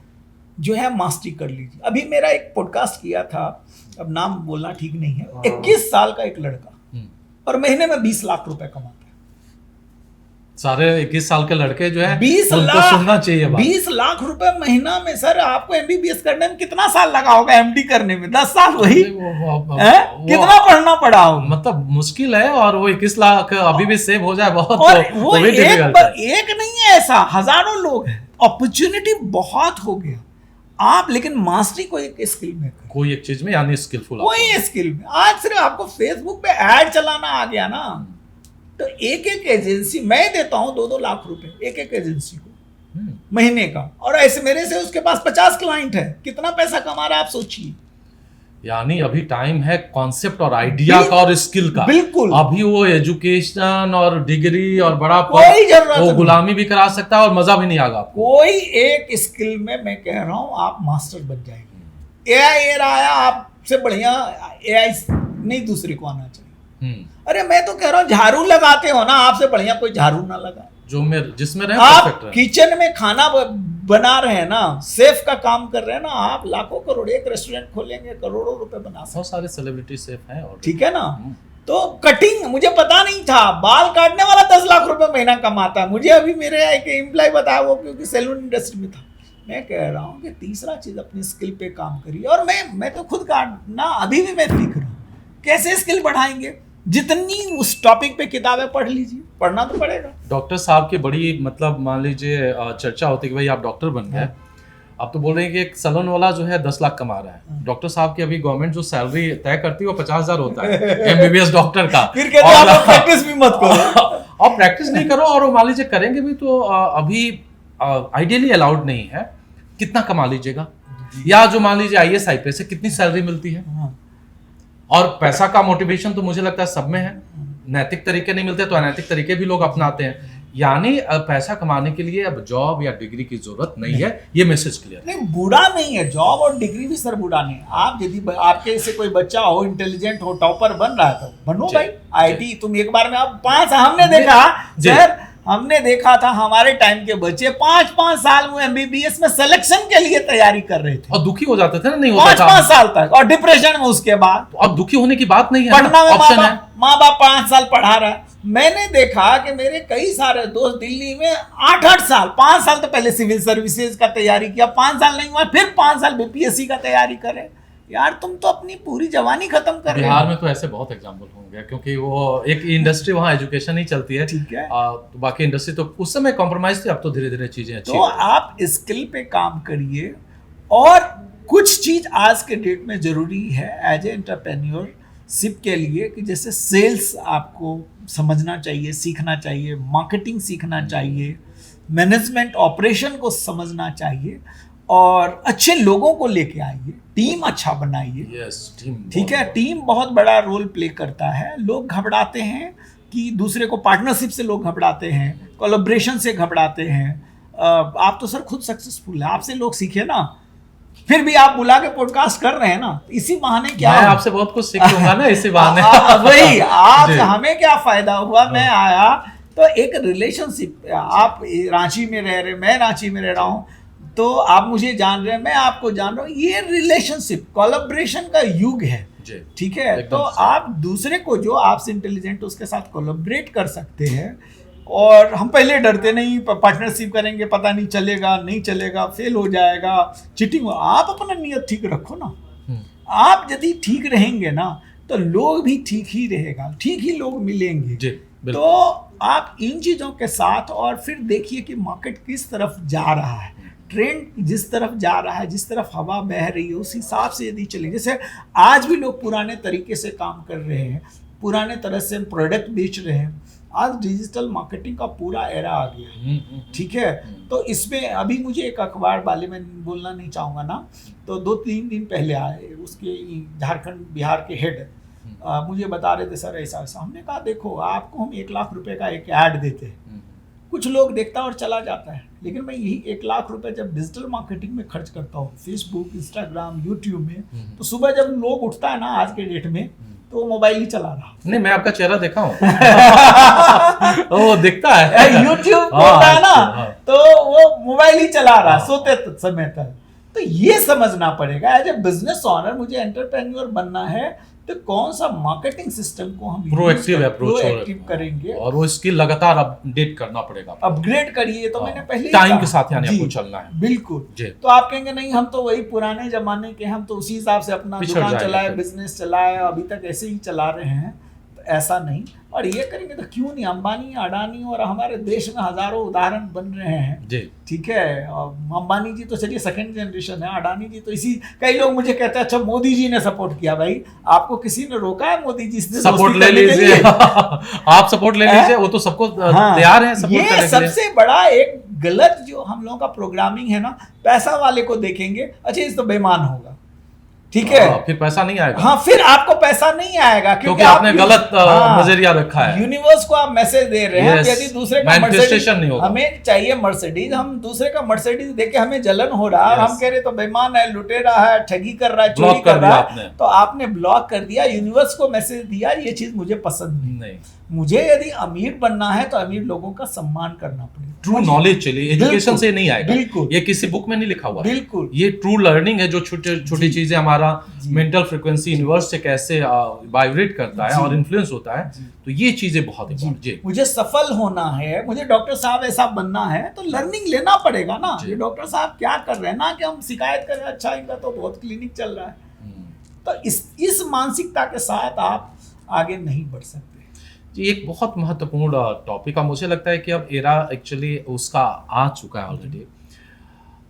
जो है मास्टरी कर लीजिए। अभी मेरा एक पॉडकास्ट किया था, अब नाम बोलना ठीक नहीं है, 21 साल का एक लड़का, और महीने में 20 लाख रुपए कमाता है। सारे 21 साल के लड़के जो है 20 उनको लाख सुनना चाहिए बात। 20 लाख रुपए महीना में। सर आपको एमबीबीएस करने में कितना साल लगा होगा? एमडी करने में 10 साल वही कितना पढ़ना पड़ा होगा? मतलब मुश्किल है। और वो 21 लाख अभी भी सेव हो जाए बहुत, और तो वो भी difficult है। एक नहीं है, ऐसा हजारों लोग हैं। अपॉर्चुनिटी बहुत हो गया। आप लेकिन मास्टरी कोई एक स्किल में करें, कोई एक चीज में, यानी स्किलफुल, कोई स्किल में। आज सिर्फ आपको फेसबुक पे ऐड चलाना आ गया ना, तो एक एजेंसी मैं देता हूं 2-2 लाख रुपए एक एजेंसी को महीने का। और ऐसे मेरे से उसके पास 50 क्लाइंट है, कितना पैसा कमा रहा है आप सोचिए। यानी अभी टाइम है कॉन्सेप्ट और आइडिया का और स्किल का। बिल्कुल। अभी वो एजुकेशन और डिग्री और बड़ा कोई जरूरत वो नहीं। गुलामी भी करा सकता है और मजा भी नहीं आएगा। कोई एक स्किल में मैं कह रहा हूं आप मास्टर बन जाएंगे। एआई आया, आपसे बढ़िया एआई नहीं दूसरे को आना चाहिए। अरे मैं तो कह रहा हूँ झाड़ू लगाते हो ना, आपसे बढ़िया कोई झाड़ू ना लगा। जो जिसमें रहे आप किचन में खाना बना रहे हैं ना, शेफ का काम कर रहे हैं ना, आप लाखों करोड़, एक रेस्टोरेंट खोलेंगे करोड़ों रुपए बना सकते। बहुत सारे सेलिब्रिटी शेफ हैं, और ठीक है ना। तो कटिंग, मुझे पता नहीं था बाल काटने वाला 10 लाख रुपए महीना कमाता है। मुझे अभी मेरे एक एम्प्लॉय बताया, वो क्योंकि सैलून इंडस्ट्री में था। मैं कह रहा हूँ कि तीसरा चीज अपनी स्किल पे काम करिए। और मैं तो खुद काटना अभी भी मैं सीख रहा हूँ। कैसे स्किल बढ़ाएंगे? जितनी उस टॉपिक पे किताबें पढ़ लीजिए, पढ़ना तो पड़ेगा। डॉक्टर साहब की बड़ी मतलब मान लीजिए चर्चा होती है कि भाई आप डॉक्टर बन गए। आप तो बोल रहे हैं कि एक सैलून वाला जो है 10 लाख कमा रहा है। डॉक्टर साहब की अभी गवर्नमेंट जो सैलरी तय करती है वो 50,000 होता है एमबीबीएस डॉक्टर का। फिर कहते हैं आप प्रैक्टिस भी मत करो और प्रैक्टिस नहीं करो, और मान लीजिए करेंगे भी तो अभी आइडियली अलाउड नहीं है। कितना कमा लीजिएगा? या जो मान लीजिए IAS से कितनी सैलरी मिलती है? और पैसा का मोटिवेशन तो मुझे लगता है सब में है। नैतिक तरीके नहीं मिलते तो अनैतिक तरीके भी लोग अपनाते हैं। यानी पैसा कमाने के लिए अब जॉब या डिग्री की जरूरत नहीं है। ये मैसेज क्लियर नहीं, बुरा नहीं है जॉब और डिग्री भी सर, बुरा नहीं है। आप यदि आपके से कोई बच्चा हो, इंटेलिजेंट हो, टॉपर बन रहा है तो बनो भाई। आईटी तुम एक बार में, अब 5 हमने देखा सर, हमने देखा था हमारे टाइम के बच्चे 5-5 साल वो एमबीबीएस में सिलेक्शन के लिए तैयारी कर रहे थे और दुखी हो जाते थे ना, नहीं होता था 5-5 साल तक, और डिप्रेशन में उसके बाद। तो अब दुखी होने की बात नहीं है, पढ़ना में ऑप्शन है। माँ बाप 5 साल पढ़ा रहा है। मैंने देखा कि मेरे कई सारे दोस्त दिल्ली में 8-8 साल, 5 साल तो पहले सिविल सर्विसेज का तैयारी किया, 5 साल नहीं हुआ, फिर 5 साल बीपीएससी का तैयारी करे। यार तुम तो अपनी पूरी जवानी खत्म कर रहे हो। बिहार में तो ऐसे बहुत एग्जाम्पल होंगे, क्योंकि वो एक इंडस्ट्री वहाँ एजुकेशन ही चलती है। ठीक है। तो बाकी इंडस्ट्री तो उस समय कॉम्प्रोमाइज थी, अब तो धीरे धीरे चीजें अच्छी तो आप स्किल पे काम करिए। और कुछ चीज आज के डेट में जरूरी है एज ए एंटरप्रेन्योरशिप के लिए, कि जैसे सेल्स आपको समझना चाहिए, सीखना चाहिए, मार्केटिंग सीखना चाहिए, मैनेजमेंट ऑपरेशन को समझना चाहिए, और अच्छे लोगों को लेके आइए, टीम अच्छा बनाइए। यस, टीम, ठीक है। टीम बहुत बड़ा रोल प्ले करता है। लोग घबराते हैं कि दूसरे को, पार्टनरशिप से लोग घबराते हैं, कोलैबोरेशन से घबराते हैं। आप तो सर खुद सक्सेसफुल है, आपसे लोग सीखे ना, फिर भी आप बुला के पॉडकास्ट कर रहे हैं ना, इसी बहाने क्या, मैं आपसे बहुत कुछ सीख लूंगा ना इसी बहाने। वही आप, हमें क्या फायदा हुआ, मैं आया तो एक रिलेशनशिप, आप रांची में रह रहे, मैं रांची में रह रहा हूँ, तो आप मुझे जान रहे हैं, मैं आपको जान रहा हूँ, ये रिलेशनशिप कोलैबोरेशन का युग है, ठीक है। तो आप दूसरे को जो आपसे इंटेलिजेंट उसके साथ कोलैबोरेट कर सकते हैं। और हम पहले डरते नहीं, पार्टनरशिप करेंगे पता नहीं चलेगा, नहीं चलेगा, फेल हो जाएगा, चीटिंग हो। आप अपना नियत ठीक रखो ना, आप यदि ठीक रहेंगे ना तो लोग भी ठीक ही रहेगा, ठीक ही लोग मिलेंगे। तो आप इन चीज़ों के साथ, और फिर देखिए कि मार्केट किस तरफ जा रहा है, ट्रेंड जिस तरफ जा रहा है, जिस तरफ हवा बह रही है, उस हिसाब से यदि चलेंगे। जैसे आज भी लोग पुराने तरीके से काम कर रहे हैं, पुराने तरह से प्रोडक्ट बेच रहे हैं। आज डिजिटल मार्केटिंग का पूरा एरा आ गया है, ठीक है। तो इसमें अभी मुझे एक अखबार वाले, मैं बोलना नहीं चाहूँगा ना, तो 2-3 दिन पहले आए, उसके झारखंड बिहार के हेड मुझे बता रहे थे, सर ऐसा ऐसा। हमने कहा देखो, आपको हम 1 लाख रुपए का एक ऐड देते हैं, कुछ लोग देखता और चला जाता है, लेकिन मैं यही 1 लाख रुपए जब डिजिटल मार्केटिंग में खर्च करता हूँ, फेसबुक, इंस्टाग्राम, यूट्यूब में, तो सुबह जब लोग उठता है ना आज के डेट में, तो वो मोबाइल ही चला रहा। नहीं, मैं आपका चेहरा देखा हूँ। वो दिखता है, यूट्यूब होता है ना, तो वो मोबाइल ही चला रहा सोते समय तक। तो ये समझना पड़ेगा, एज ए बिजनेस ऑनर मुझे एंटरप्रेन्योर बनना है, तो कौन सा मार्केटिंग सिस्टम को हम प्रोएक्टिव करेंगे, और वो स्किल लगातार अपडेट करना पड़ेगा, अपग्रेड करिए। तो मैंने पहले टाइम के साथ यानी आपको चलना है। बिल्कुल। तो आप कहेंगे नहीं, हम तो वही पुराने जमाने के, हम तो उसी हिसाब से अपना दुकान चलाए, बिजनेस चलाए, अभी तक ऐसे ही चला रहे हैं। तो ऐसा नहीं, और ये करेंगे तो क्यों नहीं। अंबानी, अडानी, और हमारे देश में हजारों उदाहरण बन रहे हैं, ठीक है। अंबानी जी तो चलिए सेकंड जनरेशन है, अडानी जी तो इसी, कई लोग मुझे कहते हैं अच्छा मोदी जी ने सपोर्ट किया। भाई आपको किसी ने रोका है? मोदी जी से सपोर्ट ले लीजिए। आप सपोर्ट ले लीजिए, वो तो सबको तैयार है सपोर्ट करने के लिए। सबसे बड़ा एक गलत जो हम लोगों का प्रोग्रामिंग है ना, पैसा वाले को देखेंगे, अच्छा इस तो बेईमान होगा, ठीक है, फिर पैसा नहीं आएगा। हाँ, फिर आपको पैसा नहीं आएगा, क्योंकि आपने गलत नजरिया रखा है। यूनिवर्स को आप मैसेज दे रहे हैं, यदि दूसरे का मैनिफेस्टेशन नहीं होगा। हमें चाहिए मर्सिडीज, हम दूसरे का मर्सिडीज देके हमें जलन हो रहा है, हम कह रहे तो बेईमान है, लुटेरा है, ठगी कर रहा है, चोरी कर रहा है, तो आपने ब्लॉक कर दिया, यूनिवर्स को मैसेज दिया, ये चीज मुझे पसंद नहीं। मुझे यदि अमीर बनना है तो अमीर लोगों का सम्मान करना पड़ेगा। ट्रू नॉलेज चलिए, एजुकेशन से नहीं आएगा, बिल्कुल, ये किसी बुक में नहीं लिखा हुआ, बिल्कुल। ये ट्रू लर्निंग है, जो छोटी छोटी चीजें हमारा मेंटल फ्रीक्वेंसी यूनिवर्स से कैसे वाइब्रेट करता है और इन्फ्लुएंस होता है। तो ये चीजें बहुत इंपॉर्टेंट। मुझे सफल होना है, मुझे डॉक्टर साहब ऐसा बनना है, तो लर्निंग लेना पड़ेगा ना, ये डॉक्टर साहब क्या कर रहे हैं, ना कि हम शिकायत कर रहे हैं अच्छा इनका तो बहुत क्लिनिक चल रहा है। तो इस मानसिकता के साथ आप आगे नहीं बढ़ सकते। जी, एक बहुत महत्वपूर्ण टॉपिक है। मुझे लगता है कि अब एरा एक्चुअली उसका आ चुका है ऑलरेडी।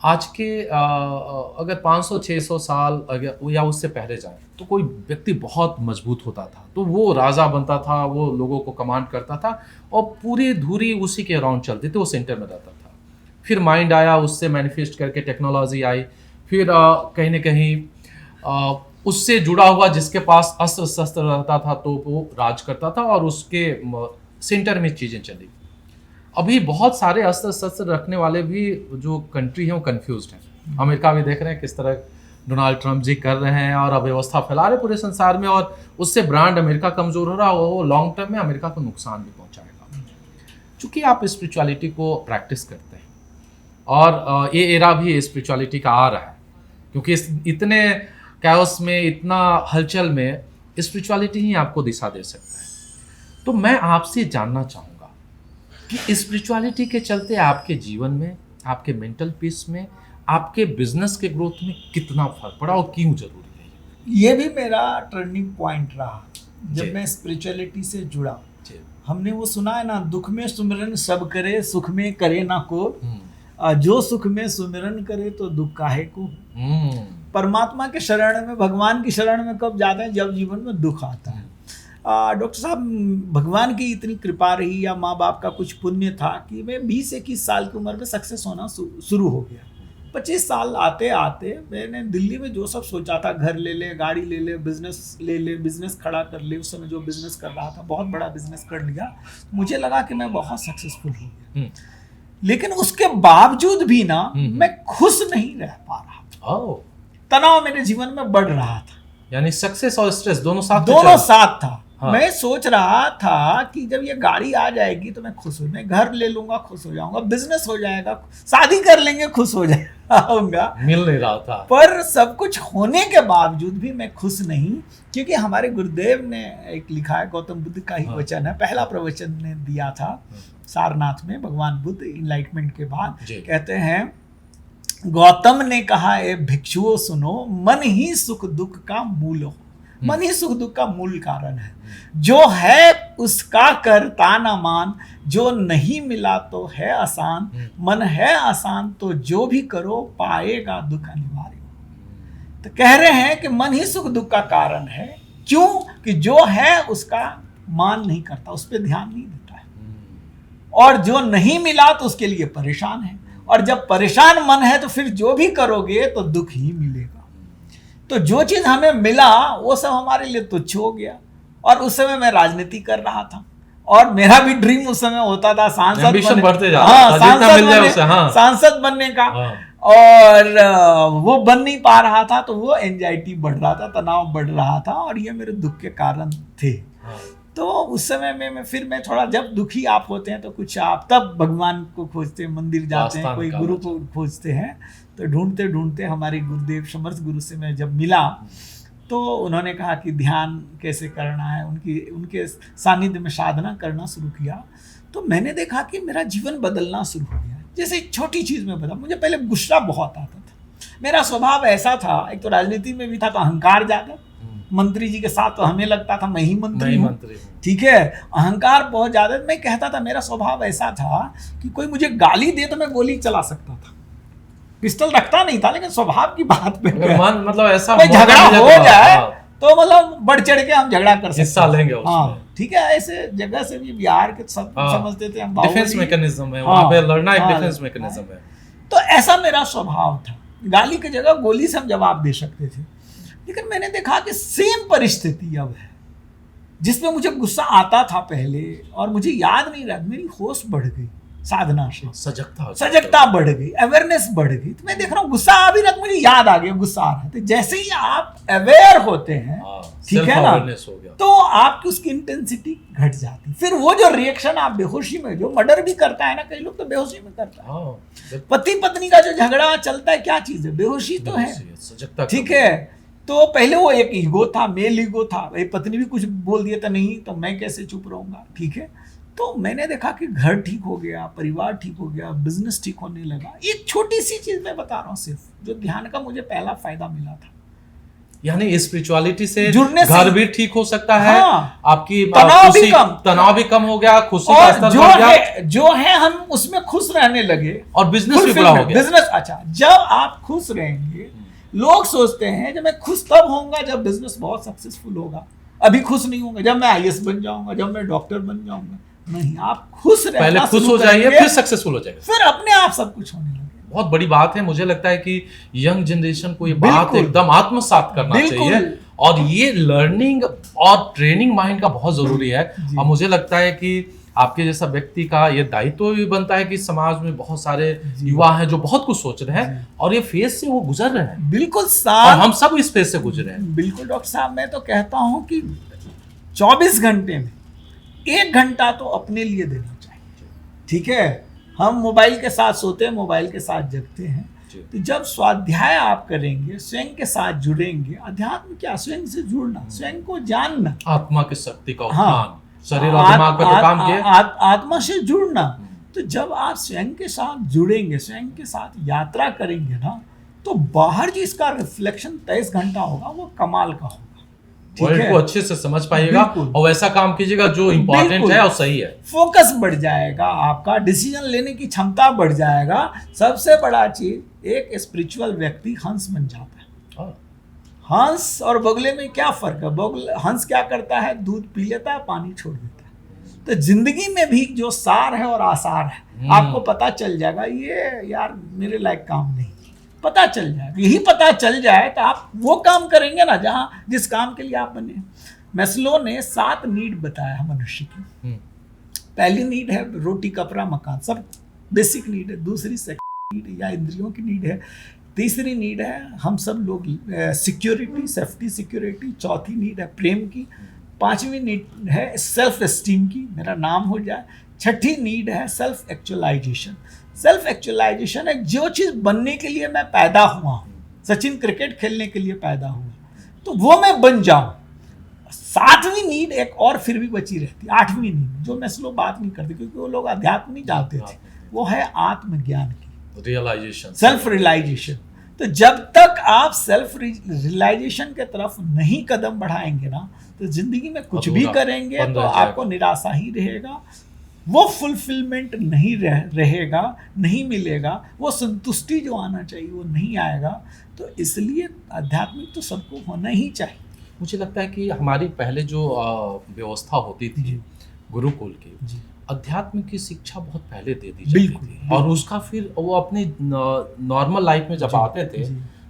आज के अगर 500-600 साल अगर या उससे पहले जाए तो कोई व्यक्ति बहुत मजबूत होता था, तो वो राजा बनता था, वो लोगों को कमांड करता था और पूरी धुरी उसी के अराउंड चलती थी, वो सेंटर में रहता था। फिर माइंड आया, उससे मैनिफेस्ट करके टेक्नोलॉजी आई, फिर कहीं ना कहीं उससे जुड़ा हुआ जिसके पास अस्त्र शस्त्र रहता था तो वो राज करता था और उसके सेंटर में चीज़ें चली। अभी बहुत सारे अस्त्र शस्त्र रखने वाले भी जो कंट्री हैं वो कंफ्यूज्ड हैं। अमेरिका भी देख रहे हैं किस तरह डोनाल्ड ट्रंप जी कर रहे हैं और अव्यवस्था फैला रहे पूरे संसार में, और उससे ब्रांड अमेरिका कमज़ोर हो रहा है, वो लॉन्ग टर्म में अमेरिका को नुकसान भी पहुँचाएगा। चूँकि आप स्पिरिचुअलिटी को प्रैक्टिस करते हैं और ये एरा भी स्पिरिचुअलिटी का आ रहा है, क्योंकि इतने कैओस में, इतना हलचल में स्पिरिचुअलिटी ही आपको दिशा दे सकता है। तो मैं आपसे जानना चाहूँगा कि स्पिरिचुअलिटी के चलते आपके जीवन में, आपके मेंटल पीस में, आपके बिजनेस के ग्रोथ में कितना फर्क पड़ा और क्यों जरूरी है? ये भी मेरा टर्निंग पॉइंट रहा जब मैं स्पिरिचुअलिटी से जुड़ा। हमने वो सुना है ना, दुख में सुमिरन सब करे, सुख में करे ना को, जो सुख में सुमिरन करे तो दुख काहे को। परमात्मा के शरण में, भगवान की शरण में कब जाते हैं? जब जीवन में दुख आता है। डॉक्टर साहब, भगवान की इतनी कृपा रही या माँ बाप का कुछ पुण्य था कि मैं 20-21 साल की उम्र में सक्सेस होना शुरू हो गया। 25 साल आते आते मैंने दिल्ली में जो सब सोचा था, घर ले ले, गाड़ी ले ले, बिजनेस ले ले, बिजनेस खड़ा कर ले, उस समय जो बिजनेस कर रहा था बहुत बड़ा बिजनेस कर लिया। मुझे लगा कि मैं बहुत सक्सेसफुल हो गया, लेकिन उसके बावजूद भी ना मैं खुश नहीं रह पा रहा। तनाव मेरे जीवन में बढ़ रहा था। यानी सक्सेस और स्ट्रेस दोनों साथ था। हाँ। मैं सोच रहा था कि जब ये गाड़ी आ जाएगी तो मैं खुश हो, मैं घर ले लूंगा खुश हो जाऊंगा, बिजनेस हो जाएगा, शादी कर लेंगे खुश हो जाऊंगा। मिल नहीं रहा था। पर सब कुछ होने के बावजूद भी मैं खुश नहीं, क्योंकि हमारे गुरुदेव ने एक लिखा है, गौतम बुद्ध का ही हाँ। वचन है, पहला प्रवचन ने दिया था सारनाथ में, भगवान बुद्ध इनलाइटमेंट के बाद कहते हैं, गौतम ने कहा, ए भिक्षुओं सुनो, मन ही सुख दुख का मूल हो। मन ही सुख दुख का मूल कारण है। जो है उसका करता न मान, जो नहीं मिला तो है आसान, मन है आसान तो जो भी करो पाएगा दुख अनिवार्य। तो कह रहे हैं कि मन ही सुख दुख का कारण है। क्यों? कि जो है उसका मान नहीं करता, उस पर ध्यान नहीं देता है, और जो नहीं मिला तो उसके लिए परेशान है, और जब परेशान मन है तो फिर जो भी करोगे तो दुख ही मिलेगा। तो जो चीज हमें मिला वो सब हमारे लिए तुच्छ हो गया। और उस समय मैं राजनीति कर रहा था, और मेरा भी ड्रीम उस समय होता था सांसद बढ़ते जा हाँ, हाँ। सांसद बनने का। हाँ। और वो बन नहीं पा रहा था, तो वो एंजाइटी बढ़ रहा था, तनाव बढ़ रहा था, और ये मेरे दुख के कारण थे। हाँ। तो उस समय में फिर मैं थोड़ा, जब दुखी आप होते हैं तो कुछ आप तब भगवान को खोजते हैं, मंदिर जाते हैं, कोई गुरु को खोजते हैं। तो ढूंढते ढूंढते हमारे गुरुदेव समर्थ गुरु से मैं जब मिला, तो उन्होंने कहा कि ध्यान कैसे करना है, उनके सानिध्य में साधना करना शुरू किया। तो मैंने देखा कि मेरा जीवन बदलना शुरू हो गया। जैसे छोटी चीज़ में बता, मुझे पहले गुस्सा बहुत आता था, मेरा स्वभाव ऐसा था, एक तो राजनीति में भी था तो अहंकार ज़्यादा, मंत्री जी के साथ तो हमें लगता था मैं ही मंत्री हूँ, ठीक है, अहंकार बहुत ज़्यादा। मैं कहता था, मेरा स्वभाव ऐसा था कि कोई मुझे गाली दे तो मैं गोली चला सकता था, पिस्टल रखता नहीं था, लेकिन स्वभाव की बात पे मतलब ऐसा झगड़ा हो जाए तो मतलब बढ़ चढ़ के हम झगड़ा कर सकते, हिस्सा लेंगे उसमें। हाँ, ठीक है। ऐसे जगह से भी बिहार के सब समझते थे हम, डिफेंस मैकेनिज्म है वहाँ पे, लड़ना एक डिफेंस मैकेनिज्म है। तो ऐसा मेरा स्वभाव था, गाली की जगह गोली से हम जवाब दे सकते थे। लेकिन मैंने देखा कि सेम परिस्थिति अब है, जिसमें मुझे गुस्सा आता था पहले और मुझे याद नहीं रहा, मेरी होश बढ़ गई साधना से, सजगता बढ़ गई, अवेयरनेस बढ़ गई। तो मैं देख रहा हूँ गुस्सा आ भी रहा, मुझे याद आ गया गुस्सा आ रहा है। तो जैसे ही आप अवेयर होते हैं, ठीक है ना, तो आपकी उसकी इंटेंसिटी घट जाती। फिर वो जो रिएक्शन आप बेहोशी में, जो मर्डर भी करता है ना, कई लोग तो बेहोशी में करता है, पति पत्नी का जो झगड़ा चलता है, क्या चीज है, बेहोशी तो है, ठीक है। तो पहले वो एक ईगो था, मेल ईगो था, पत्नी भी कुछ बोल दिया था, नहीं तो मैं कैसे चुप रहूंगा, ठीक है। तो मैंने देखा कि घर ठीक हो गया, परिवार ठीक हो गया, बिजनेस ठीक होने लगा। एक छोटी सी चीज मैं बता रहा हूँ सिर्फ, जो ध्यान का मुझे पहला फायदा मिला था, यानी स्पिरिचुअलिटी से जुड़ने से घर भी ठीक हो सकता है, हाँ, आपकी तनाव भी कम हो गया, खुशी का स्तर बढ़ गया, जो है हम उसमें खुश रहने लगे, और बिजनेस भी बड़ा हो गया। बिजनेस, अच्छा, जब आप खुश रहेंगे, लोग सोचते हैं जब मैं खुश तब होऊंगा जब बिजनेस बहुत सक्सेसफुल होगा, अभी खुश नहीं होगा जब मैं आईएएस बन जाऊंगा, जब मैं डॉक्टर बन जाऊंगा, नहीं, आप खुश रहना, पहले खुश हो जाइए, फिर सक्सेसफुल हो जाएगा, फिर अपने आप सब कुछ होने लगे। बहुत बड़ी बात है, मुझे लगता है कि यंग जनरेशन को ये बात एकदम आत्मसात करना चाहिए, और ये लर्निंग और ट्रेनिंग माइंड का बहुत जरूरी है। और मुझे लगता है कि आपके जैसा व्यक्ति का ये दायित्व भी बनता है कि समाज में बहुत सारे युवा हैं जो बहुत कुछ सोच रहे हैं, और ये फेज से वो गुजर रहे हैं, बिल्कुल, और हम सब इस फेज से गुजरे हैं। बिल्कुल डॉक्टर साहब, मैं तो कहता हूँ कि 24 घंटे में 1 घंटा तो अपने लिए देना चाहिए, ठीक है। हम मोबाइल के साथ सोते हैं, मोबाइल के साथ जगते हैं, तो जब स्वाध्याय आप करेंगे, स्वयं के साथ जुड़ेंगे, अध्यात्म क्या, स्वयं से जुड़ना, स्वयं को जानना, आत्मा की शक्ति का उत्थान, शरीर और दिमाग पे तो काम किया, आत्मा से जुड़ना। तो जब आप स्वयं के साथ जुड़ेंगे, स्वयं के साथ यात्रा करेंगे ना, तो बाहर जिसका रिफ्लेक्शन 23 घंटा होगा वो कमाल का होगा, वर्ल्ड को अच्छे से समझ पाइएगा, और वैसा काम कीजिएगा जो इम्पोर्टेंट है और सही है। फोकस बढ़ जाएगा आपका, डिसीजन लेने की क्षमता बढ़ जाएगा। सबसे बड़ा चीज, एक स्पिरिचुअल व्यक्ति हंस बन जाता है। हंस और बगुले में क्या फर्क है? हंस क्या करता है? दूध पी लेता है, पानी छोड़ देता है। तो जिंदगी में भी जो सार है और आसार है, आपको पता चल जाएगा, ये यार मेरे लायक काम नहीं, पता चल जाएगा। यही पता चल जाए तो आप वो काम करेंगे ना जिस काम के लिए आप बने। मैस्लो ने 7 नीड बताया है मनुष्य की। पहली नीड है रोटी कपड़ा मकान, सब बेसिक नीड है। दूसरी सेक्स नीड या इंद्रियों की नीड है। तीसरी नीड है हम सब लोग सिक्योरिटी, सेफ्टी सिक्योरिटी। चौथी नीड है प्रेम की। 5वीं नीड है सेल्फ एस्टीम की, मेरा नाम हो जाए। 6ठी नीड है सेल्फ एक्चुअलाइजेशन। सेल्फ एक्चुअलाइजेशन है जो चीज़ बनने के लिए मैं पैदा हुआ हूँ, सचिन क्रिकेट खेलने के लिए पैदा हुआ तो वो मैं बन जाऊँ। 7वीं नीड एक और फिर भी बची रहती, 8वीं नीड जो मैस्लो बात नहीं करते क्योंकि वो लोग अध्यात्म नहीं जानते थे, वो है आत्मज्ञान की, रियलाइजेशन, सेल्फ रियलाइजेशन। तो जब तक आप सेल्फ रियलाइजेशन के तरफ नहीं कदम बढ़ाएंगे ना तो जिंदगी में कुछ भी करेंगे तो आपको निराशा ही रहेगा, वो फुलफिलमेंट नहीं रहेगा, नहीं मिलेगा, वो संतुष्टि जो आना चाहिए वो नहीं आएगा। तो इसलिए आध्यात्मिक तो सबको होना ही चाहिए। मुझे लगता है कि हमारी पहले जो व्यवस्था होती थी गुरुकुल की, अध्यात्म की शिक्षा बहुत पहले दे दी जाती थी और उसका फिर वो अपनी नॉर्मल लाइफ में जब आते थे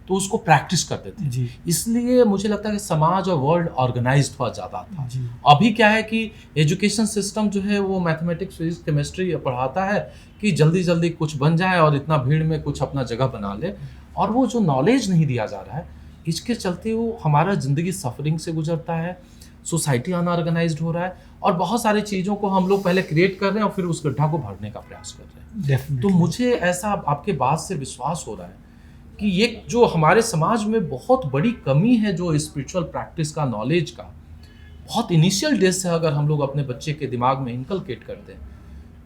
तो उसको प्रैक्टिस करते थे। इसलिए मुझे लगता है कि समाज और वर्ल्ड ऑर्गेनाइज्ड हुआ ज़्यादा था। अभी क्या है कि एजुकेशन सिस्टम जो है वो मैथमेटिक्स, फिजिक्स, केमिस्ट्री पढ़ाता है कि जल्दी जल्दी कुछ बन जाए और इतना भीड़ में कुछ अपना जगह बना ले, और वो जो नॉलेज नहीं दिया जा रहा है, इसके चलते वो हमारा ज़िंदगी सफरिंग से गुजरता है, सोसाइटी अनऑर्गेनाइज्ड हो रहा है और बहुत सारी चीज़ों को हम लोग पहले क्रिएट कर रहे हैं और फिर उस गड्ढा को भरने का प्रयास कर रहे हैं। तो मुझे ऐसा आपके बात से विश्वास हो रहा है कि ये जो हमारे समाज में बहुत बड़ी कमी है जो स्पिरिचुअल प्रैक्टिस का, नॉलेज का, बहुत इनिशियल डेज से अगर हम लोग अपने बच्चे के दिमाग में इनकलकेट करते हैं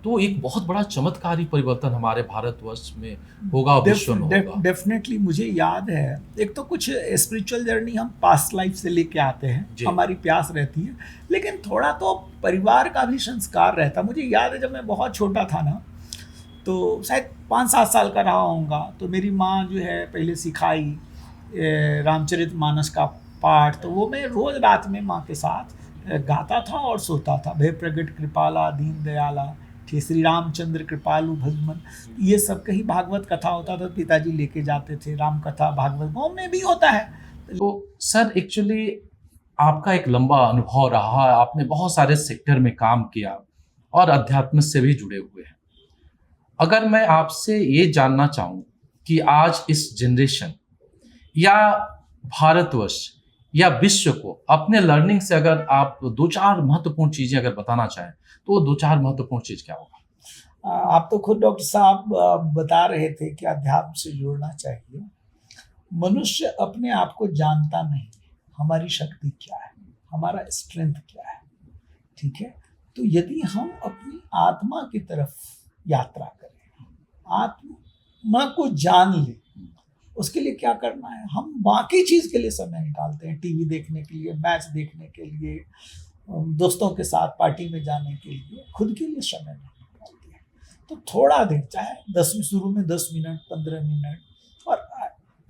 तो एक बहुत बड़ा चमत्कारी परिवर्तन हमारे भारतवर्ष में होगा, विश्व में होगा। डेफिनेटली मुझे याद है, एक तो कुछ स्पिरिचुअल जर्नी हम पास्ट लाइफ से लेके आते हैं, हमारी प्यास रहती है, लेकिन थोड़ा तो परिवार का भी संस्कार रहता। मुझे याद है जब मैं बहुत छोटा था ना, तो शायद 5-7 साल का रहा होऊंगा, तो मेरी माँ जो है पहले सिखाई रामचरितमानस का पाठ, तो वो मैं रोज़ रात में माँ के साथ गाता था और सोता था। भय प्रगट कृपाला दीन दयाला, श्री रामचंद्र कृपालु भजमन, ये सब कहीं भागवत कथा होता था, पिताजी लेके जाते थे। राम कथा भागवत गाँव में भी होता है। तो सर एक्चुअली आपका एक लंबा अनुभव रहा, आपने बहुत सारे सेक्टर में काम किया और अध्यात्म से भी जुड़े हुए हैं। अगर मैं आपसे ये जानना चाहूँ कि आज इस जनरेशन या भारतवर्ष या विश्व को अपने लर्निंग से अगर आप 2-4 महत्वपूर्ण चीज़ें अगर बताना चाहें तो वो 2-4 महत्वपूर्ण चीज़ क्या होगा? आप तो खुद डॉक्टर साहब बता रहे थे कि अध्यात्म से जुड़ना चाहिए। मनुष्य अपने आप को जानता नहीं, हमारी शक्ति क्या है, हमारा स्ट्रेंथ क्या है, ठीक है। तो यदि हम अपनी आत्मा की तरफ यात्रा करें, आत्मा को जान ले, उसके लिए क्या करना है? हम बाकी चीज़ के लिए समय निकालते हैं, टीवी देखने के लिए, मैच देखने के लिए, दोस्तों के साथ पार्टी में जाने के लिए, खुद के लिए समय नहीं निकालते हैं। तो थोड़ा देर, चाहे शुरू में 10 मिनट, 15 मिनट, और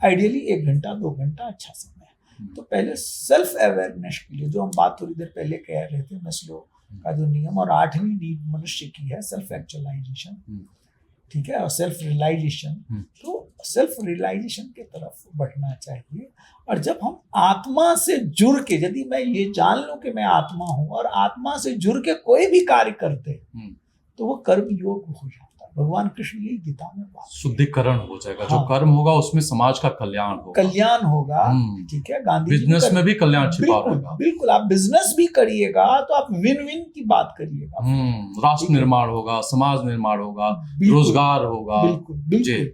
आइडियली 1 घंटा 2 घंटा अच्छा समय है। तो पहले सेल्फ अवेयरनेस के लिए, जो हम बात थोड़ी देर पहले कह रहे थे, मैस्लो का जो नियम, और 8वीं नीड मनुष्य की है सेल्फ एक्चुअलाइजेशन, ठीक है, और सेल्फ रियलाइजेशन। तो सेल्फ रियलाइजेशन की तरफ बढ़ना चाहिए। और जब हम आत्मा से जुड़ के, यदि मैं ये जान लूं कि मैं आत्मा हूं और आत्मा से जुड़ के कोई भी कार्य करते तो वो कर्म योग हो जाता है। भगवान कृष्ण यही गीता में बात, शुद्धिकरण हो जाएगा। हाँ। जो कर्म होगा उसमें समाज का कल्याण होगा, ठीक है। गांधी बिजनेस में भी कल्याण छिपा रहेगा। बिल्कुल, आप बिजनेस भी करिएगा तो आप विन विन की बात करिएगा। राष्ट्र निर्माण होगा, समाज निर्माण होगा, रोजगार होगा। बिल्कुल।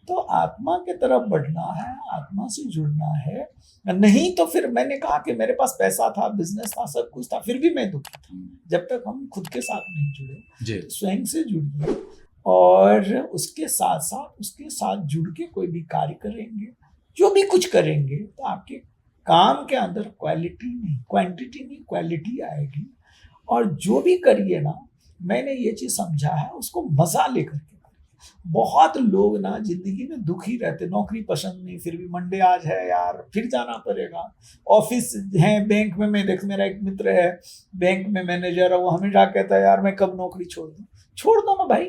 तो आत्मा की तरफ बढ़ना है, आत्मा से जुड़ना है। नहीं तो फिर मैंने कहा कि मेरे पास पैसा था, बिजनेस था, सब कुछ था, फिर भी मैं दुखी था। जब तक हम खुद के साथ नहीं जुड़े, स्वयं से जुड़िए और उसके साथ जुड़ के कोई भी कार्य करेंगे, जो भी कुछ करेंगे, तो आपके काम के अंदर क्वालिटी नहीं, क्वांटिटी नहीं, क्वालिटी आएगी। और जो भी करिए ना, मैंने ये चीज़ समझा है, उसको मजा लेकर के। बहुत लोग ना जिंदगी में दुखी रहते, नौकरी पसंद नहीं, फिर भी मंडे आज है यार, फिर जाना पड़ेगा। ऑफिस है, बैंक में, मैं देख, मेरा एक मित्र है बैंक में मैनेजर है, वो हमेशा कहता है यार मैं कब नौकरी छोड़ दूं। छोड़ दो ना भाई,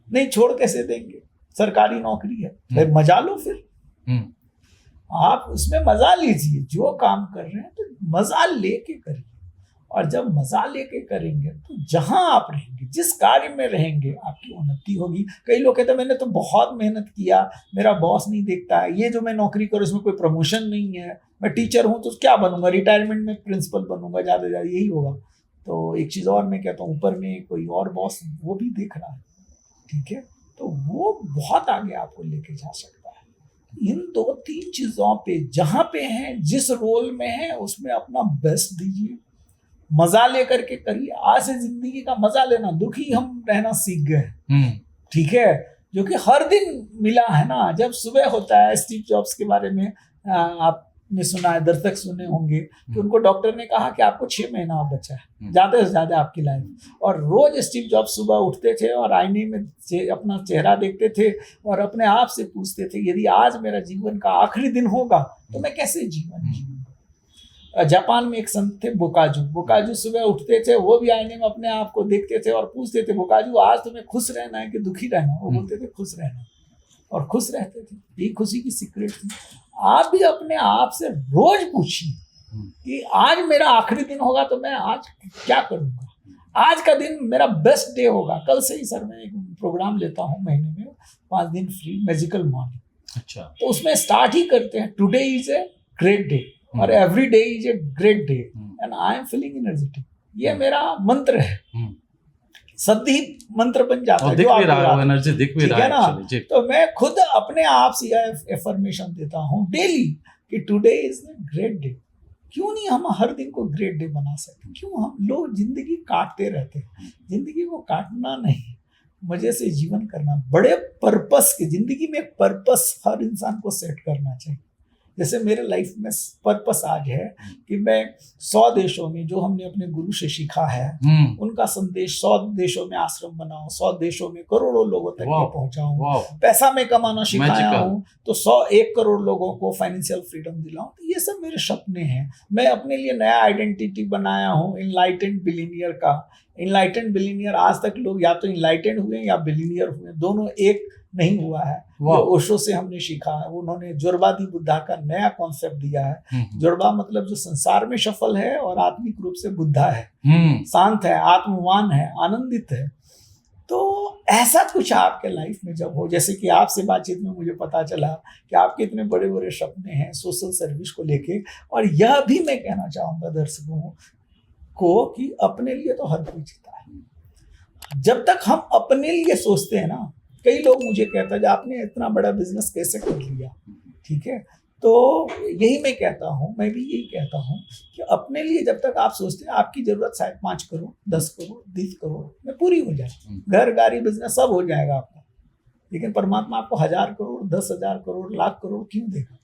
नहीं छोड़ कैसे देंगे, सरकारी नौकरी है, फिर मजा लो। फिर आप उसमें मजा लीजिए, जो काम कर रहे हैं तो मजा लेके करिए। और जब मजा लेके करेंगे तो जहां आप रहेंगे, जिस कार्य में रहेंगे, आपकी उन्नति होगी। कई लोग कहते हैं मैंने तो बहुत मेहनत किया, मेरा बॉस नहीं देखता है, ये जो मैं नौकरी करूं उसमें कोई प्रमोशन नहीं है, मैं टीचर हूँ तो क्या बनूंगा, रिटायरमेंट में प्रिंसिपल बनूंगा, ज़्यादा से ज़्यादा यही होगा। तो एक चीज़ और मैं कहता हूँ, ऊपर में कोई और बॉस वो भी देख रहा है, ठीक है, तो वो बहुत आगे आपको लेके जा सकता है। इन 2-3 चीज़ों पे जहाँ पे हैं, जिस रोल में है उसमें अपना बेस्ट दीजिए, मजा लेकर के करिए। आज से जिंदगी का मजा लेना, दुखी हम रहना सीख गए, ठीक है, जो कि हर दिन मिला है ना। जब सुबह होता है, स्टीव जॉब्स के बारे में आपने सुना है, दर्शक सुने होंगे कि उनको डॉक्टर ने कहा कि आपको 6 महीना और बचा है, ज्यादा से ज्यादा आपकी लाइफ। और रोज स्टीव जॉब्स सुबह उठते थे और आईने में अपना चेहरा देखते थे और अपने आप से पूछते थे, यदि आज मेरा जीवन का आखिरी दिन होगा तो मैं कैसे जीवन जीऊंगा। जापान में एक संत थे बोकाजू सुबह उठते थे, वो भी आईने में अपने आप को देखते थे और पूछते थे, बोकाजू आज तुम्हें खुश रहना है कि दुखी रहना। वो बोलते थे खुश रहना, और खुश रहते थे। यही खुशी की सीक्रेट थी। आप भी अपने आप से रोज पूछिए कि आज मेरा आखिरी दिन होगा तो मैं आज क्या करूंगा, आज का दिन मेरा बेस्ट डे होगा। कल से ही सर मैं एक प्रोग्राम लेता हूँ महीने में 5 दिन फ्री, मैजिकल मॉर्निंग। अच्छा, तो उसमें स्टार्ट ही करते हैं, today is a great day और every day is a great day and I am feeling energetic. ये मेरा मंत्र है, सदी मंत्र बन जाता है, जो आपको एनर्जी दिख भी रहा है ना। तो मैं खुद अपने आप से एफर्मेशन देता हूँ डेली कि today is a great day. क्यों नहीं हम हर दिन को ग्रेट डे बना सकते? क्यों हम लोग जिंदगी काटते रहते हैं? जिंदगी को काटना नहीं, मजे से जीवन करना, बड़े पर्पस के, जिंदगी में पर्पस हर इंसान को सेट करना चाहिए। जैसे मेरे लाइफ में पर्पस आज है कि मैं 100 देशों में, जो हमने अपने गुरु से सीखा है, उनका संदेश 100 देशों में आश्रम बनाऊं, 100 देशों में करोड़ों लोगों तक पहुंचाऊं, पैसा में कमाना सिखाया हूं, तो 1 करोड़ लोगों को फाइनेंशियल फ्रीडम दिलाऊं। तो ये सब मेरे सपने हैं। मैं अपने लिए नया आइडेंटिटी बनाया हूं, इनलाइटेंड बिलियनियर का। इनलाइटेंड बिलियनियर, आज तक लोग या तो इनलाइटेंड हुए या बिलियनियर हुए, दोनों एक नहीं हुआ है। वो ओशो से हमने सीखा है, उन्होंने जोरबादी बुद्धा का नया कॉन्सेप्ट दिया है। जोरबा मतलब जो संसार में सफल है और आत्मिक रूप से बुद्धा है, शांत है, आत्मवान है, आनंदित है। तो ऐसा कुछ आपके लाइफ में जब हो, जैसे कि आपसे बातचीत में मुझे पता चला कि आपके इतने बड़े बड़े सपने हैं सोशल सर्विस को लेके, और यह भी मैं कहना चाहूंगा दर्शकों को कि अपने लिए तो हर कोई जीता है। जब तक हम अपने लिए सोचते हैं ना, कई लोग मुझे कहते हैं आपने इतना बड़ा बिजनेस कैसे कर लिया, ठीक है, तो यही मैं कहता हूँ, मैं भी यही कहता हूँ कि अपने लिए जब तक आप सोचते हैं, आपकी जरूरत शायद 5 करोड़ 10 करोड़ 20 करोड़ में पूरी हो जाए, घर गाड़ी बिजनेस सब हो जाएगा आपका, लेकिन परमात्मा आपको 1000 करोड़ 10,000 करोड़ लाख करोड़ क्यों देगा?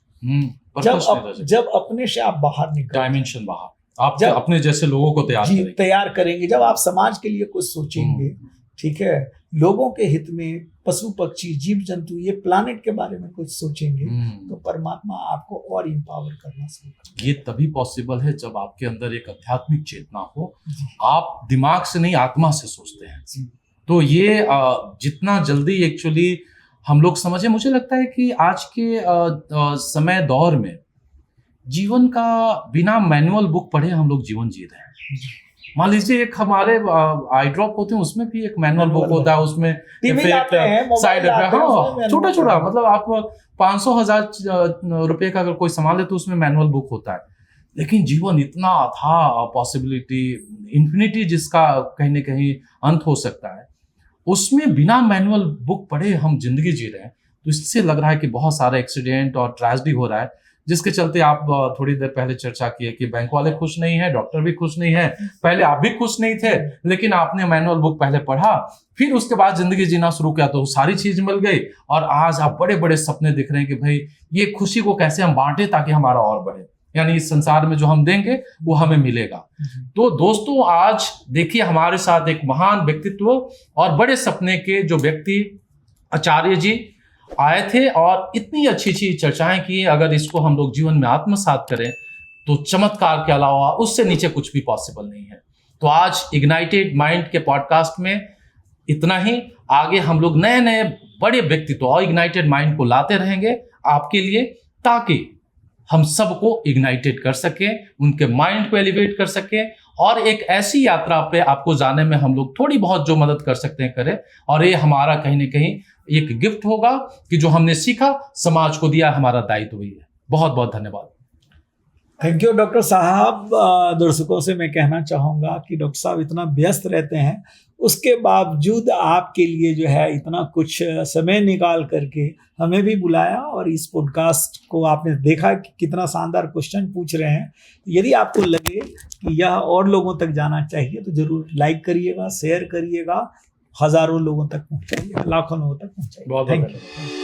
जब अपने से आप बाहर निकल, डायमेंशन बाहर, आप जब अपने जैसे लोगों को तैयार करेंगे, जब आप समाज के लिए कुछ सोचेंगे, ठीक है, लोगों के हित में, पशु पक्षी जीव जंतु, ये प्लानेट के बारे में कुछ सोचेंगे, तो परमात्मा आपको और इंपावर करना सीखेगा। ये तभी पॉसिबल है जब आपके अंदर एक आध्यात्मिक चेतना हो। आप दिमाग से नहीं, आत्मा से सोचते हैं। तो ये जितना जल्दी एक्चुअली हम लोग समझे, मुझे लगता है कि आज के समय दौर में जीवन का बिना मैनुअल बुक पढ़े हम लोग जीवन जी रहे हैं। मान लीजिए एक हमारे आई ड्रॉप होते हैं, उसमें भी एक मैनुअल बुक होता है, उसमें साइड छोटा छोटा, मतलब आप 500,000 रुपए का अगर कोई सामान ले तो उसमें मैनुअल बुक होता है। लेकिन जीवन इतना था, पॉसिबिलिटी इन्फिनिटी, जिसका कहीं ना कहीं अंत हो सकता है, उसमें बिना मैनुअल बुक पढ़े हम जिंदगी जी रहे हैं। तो इससे लग रहा है कि बहुत सारा एक्सीडेंट और ट्रेजेडी हो रहा है, जिसके चलते आप थोड़ी देर पहले चर्चा किए कि बैंक वाले खुश नहीं है, डॉक्टर भी खुश नहीं है। पहले आप भी खुश नहीं थे, लेकिन आपने मैनुअल बुक पहले पढ़ा, फिर उसके बाद जिंदगी जीना शुरू किया तो सारी चीज मिल गई, और आज आप बड़े बड़े सपने दिख रहे हैं कि भाई ये खुशी को कैसे हम बांटे ताकि हमारा और बढ़े, यानी इस संसार में जो हम देंगे वो हमें मिलेगा। तो दोस्तों, आज देखिए हमारे साथ एक महान व्यक्तित्व और बड़े सपने के जो व्यक्ति आचार्य जी आए थे, और इतनी अच्छी अच्छी चर्चाएं की। अगर इसको हम लोग जीवन में आत्मसात करें तो चमत्कार के अलावा उससे नीचे कुछ भी पॉसिबल नहीं है। तो आज इग्नाइटेड माइंड के पॉडकास्ट में इतना ही। आगे हम लोग नए नए बड़े व्यक्तित्व और इग्नाइटेड माइंड को लाते रहेंगे आपके लिए, ताकि हम सबको इग्नाइटेड कर सके, उनके माइंड को एलिवेट कर सके, और एक ऐसी यात्रा पे आपको जाने में हम लोग थोड़ी बहुत जो मदद कर सकते हैं करें। और ये हमारा कहीं ना कहीं एक गिफ्ट होगा कि जो हमने सीखा समाज को दिया, हमारा दायित्व ही है। बहुत बहुत धन्यवाद। थैंक यू डॉक्टर साहब। दर्शकों से मैं कहना चाहूँगा कि डॉक्टर साहब इतना व्यस्त रहते हैं, उसके बावजूद आपके लिए जो है इतना कुछ समय निकाल करके हमें भी बुलाया, और इस पॉडकास्ट को आपने देखा कि कितना शानदार क्वेश्चन पूछ रहे हैं। यदि आपको लगे कि यह और लोगों तक जाना चाहिए तो ज़रूर लाइक करिएगा, शेयर करिएगा, हज़ारों लोगों तक पहुँचाइएगा, लाखों लोगों तक पहुँचाइएगा। बहुत थैंक यू।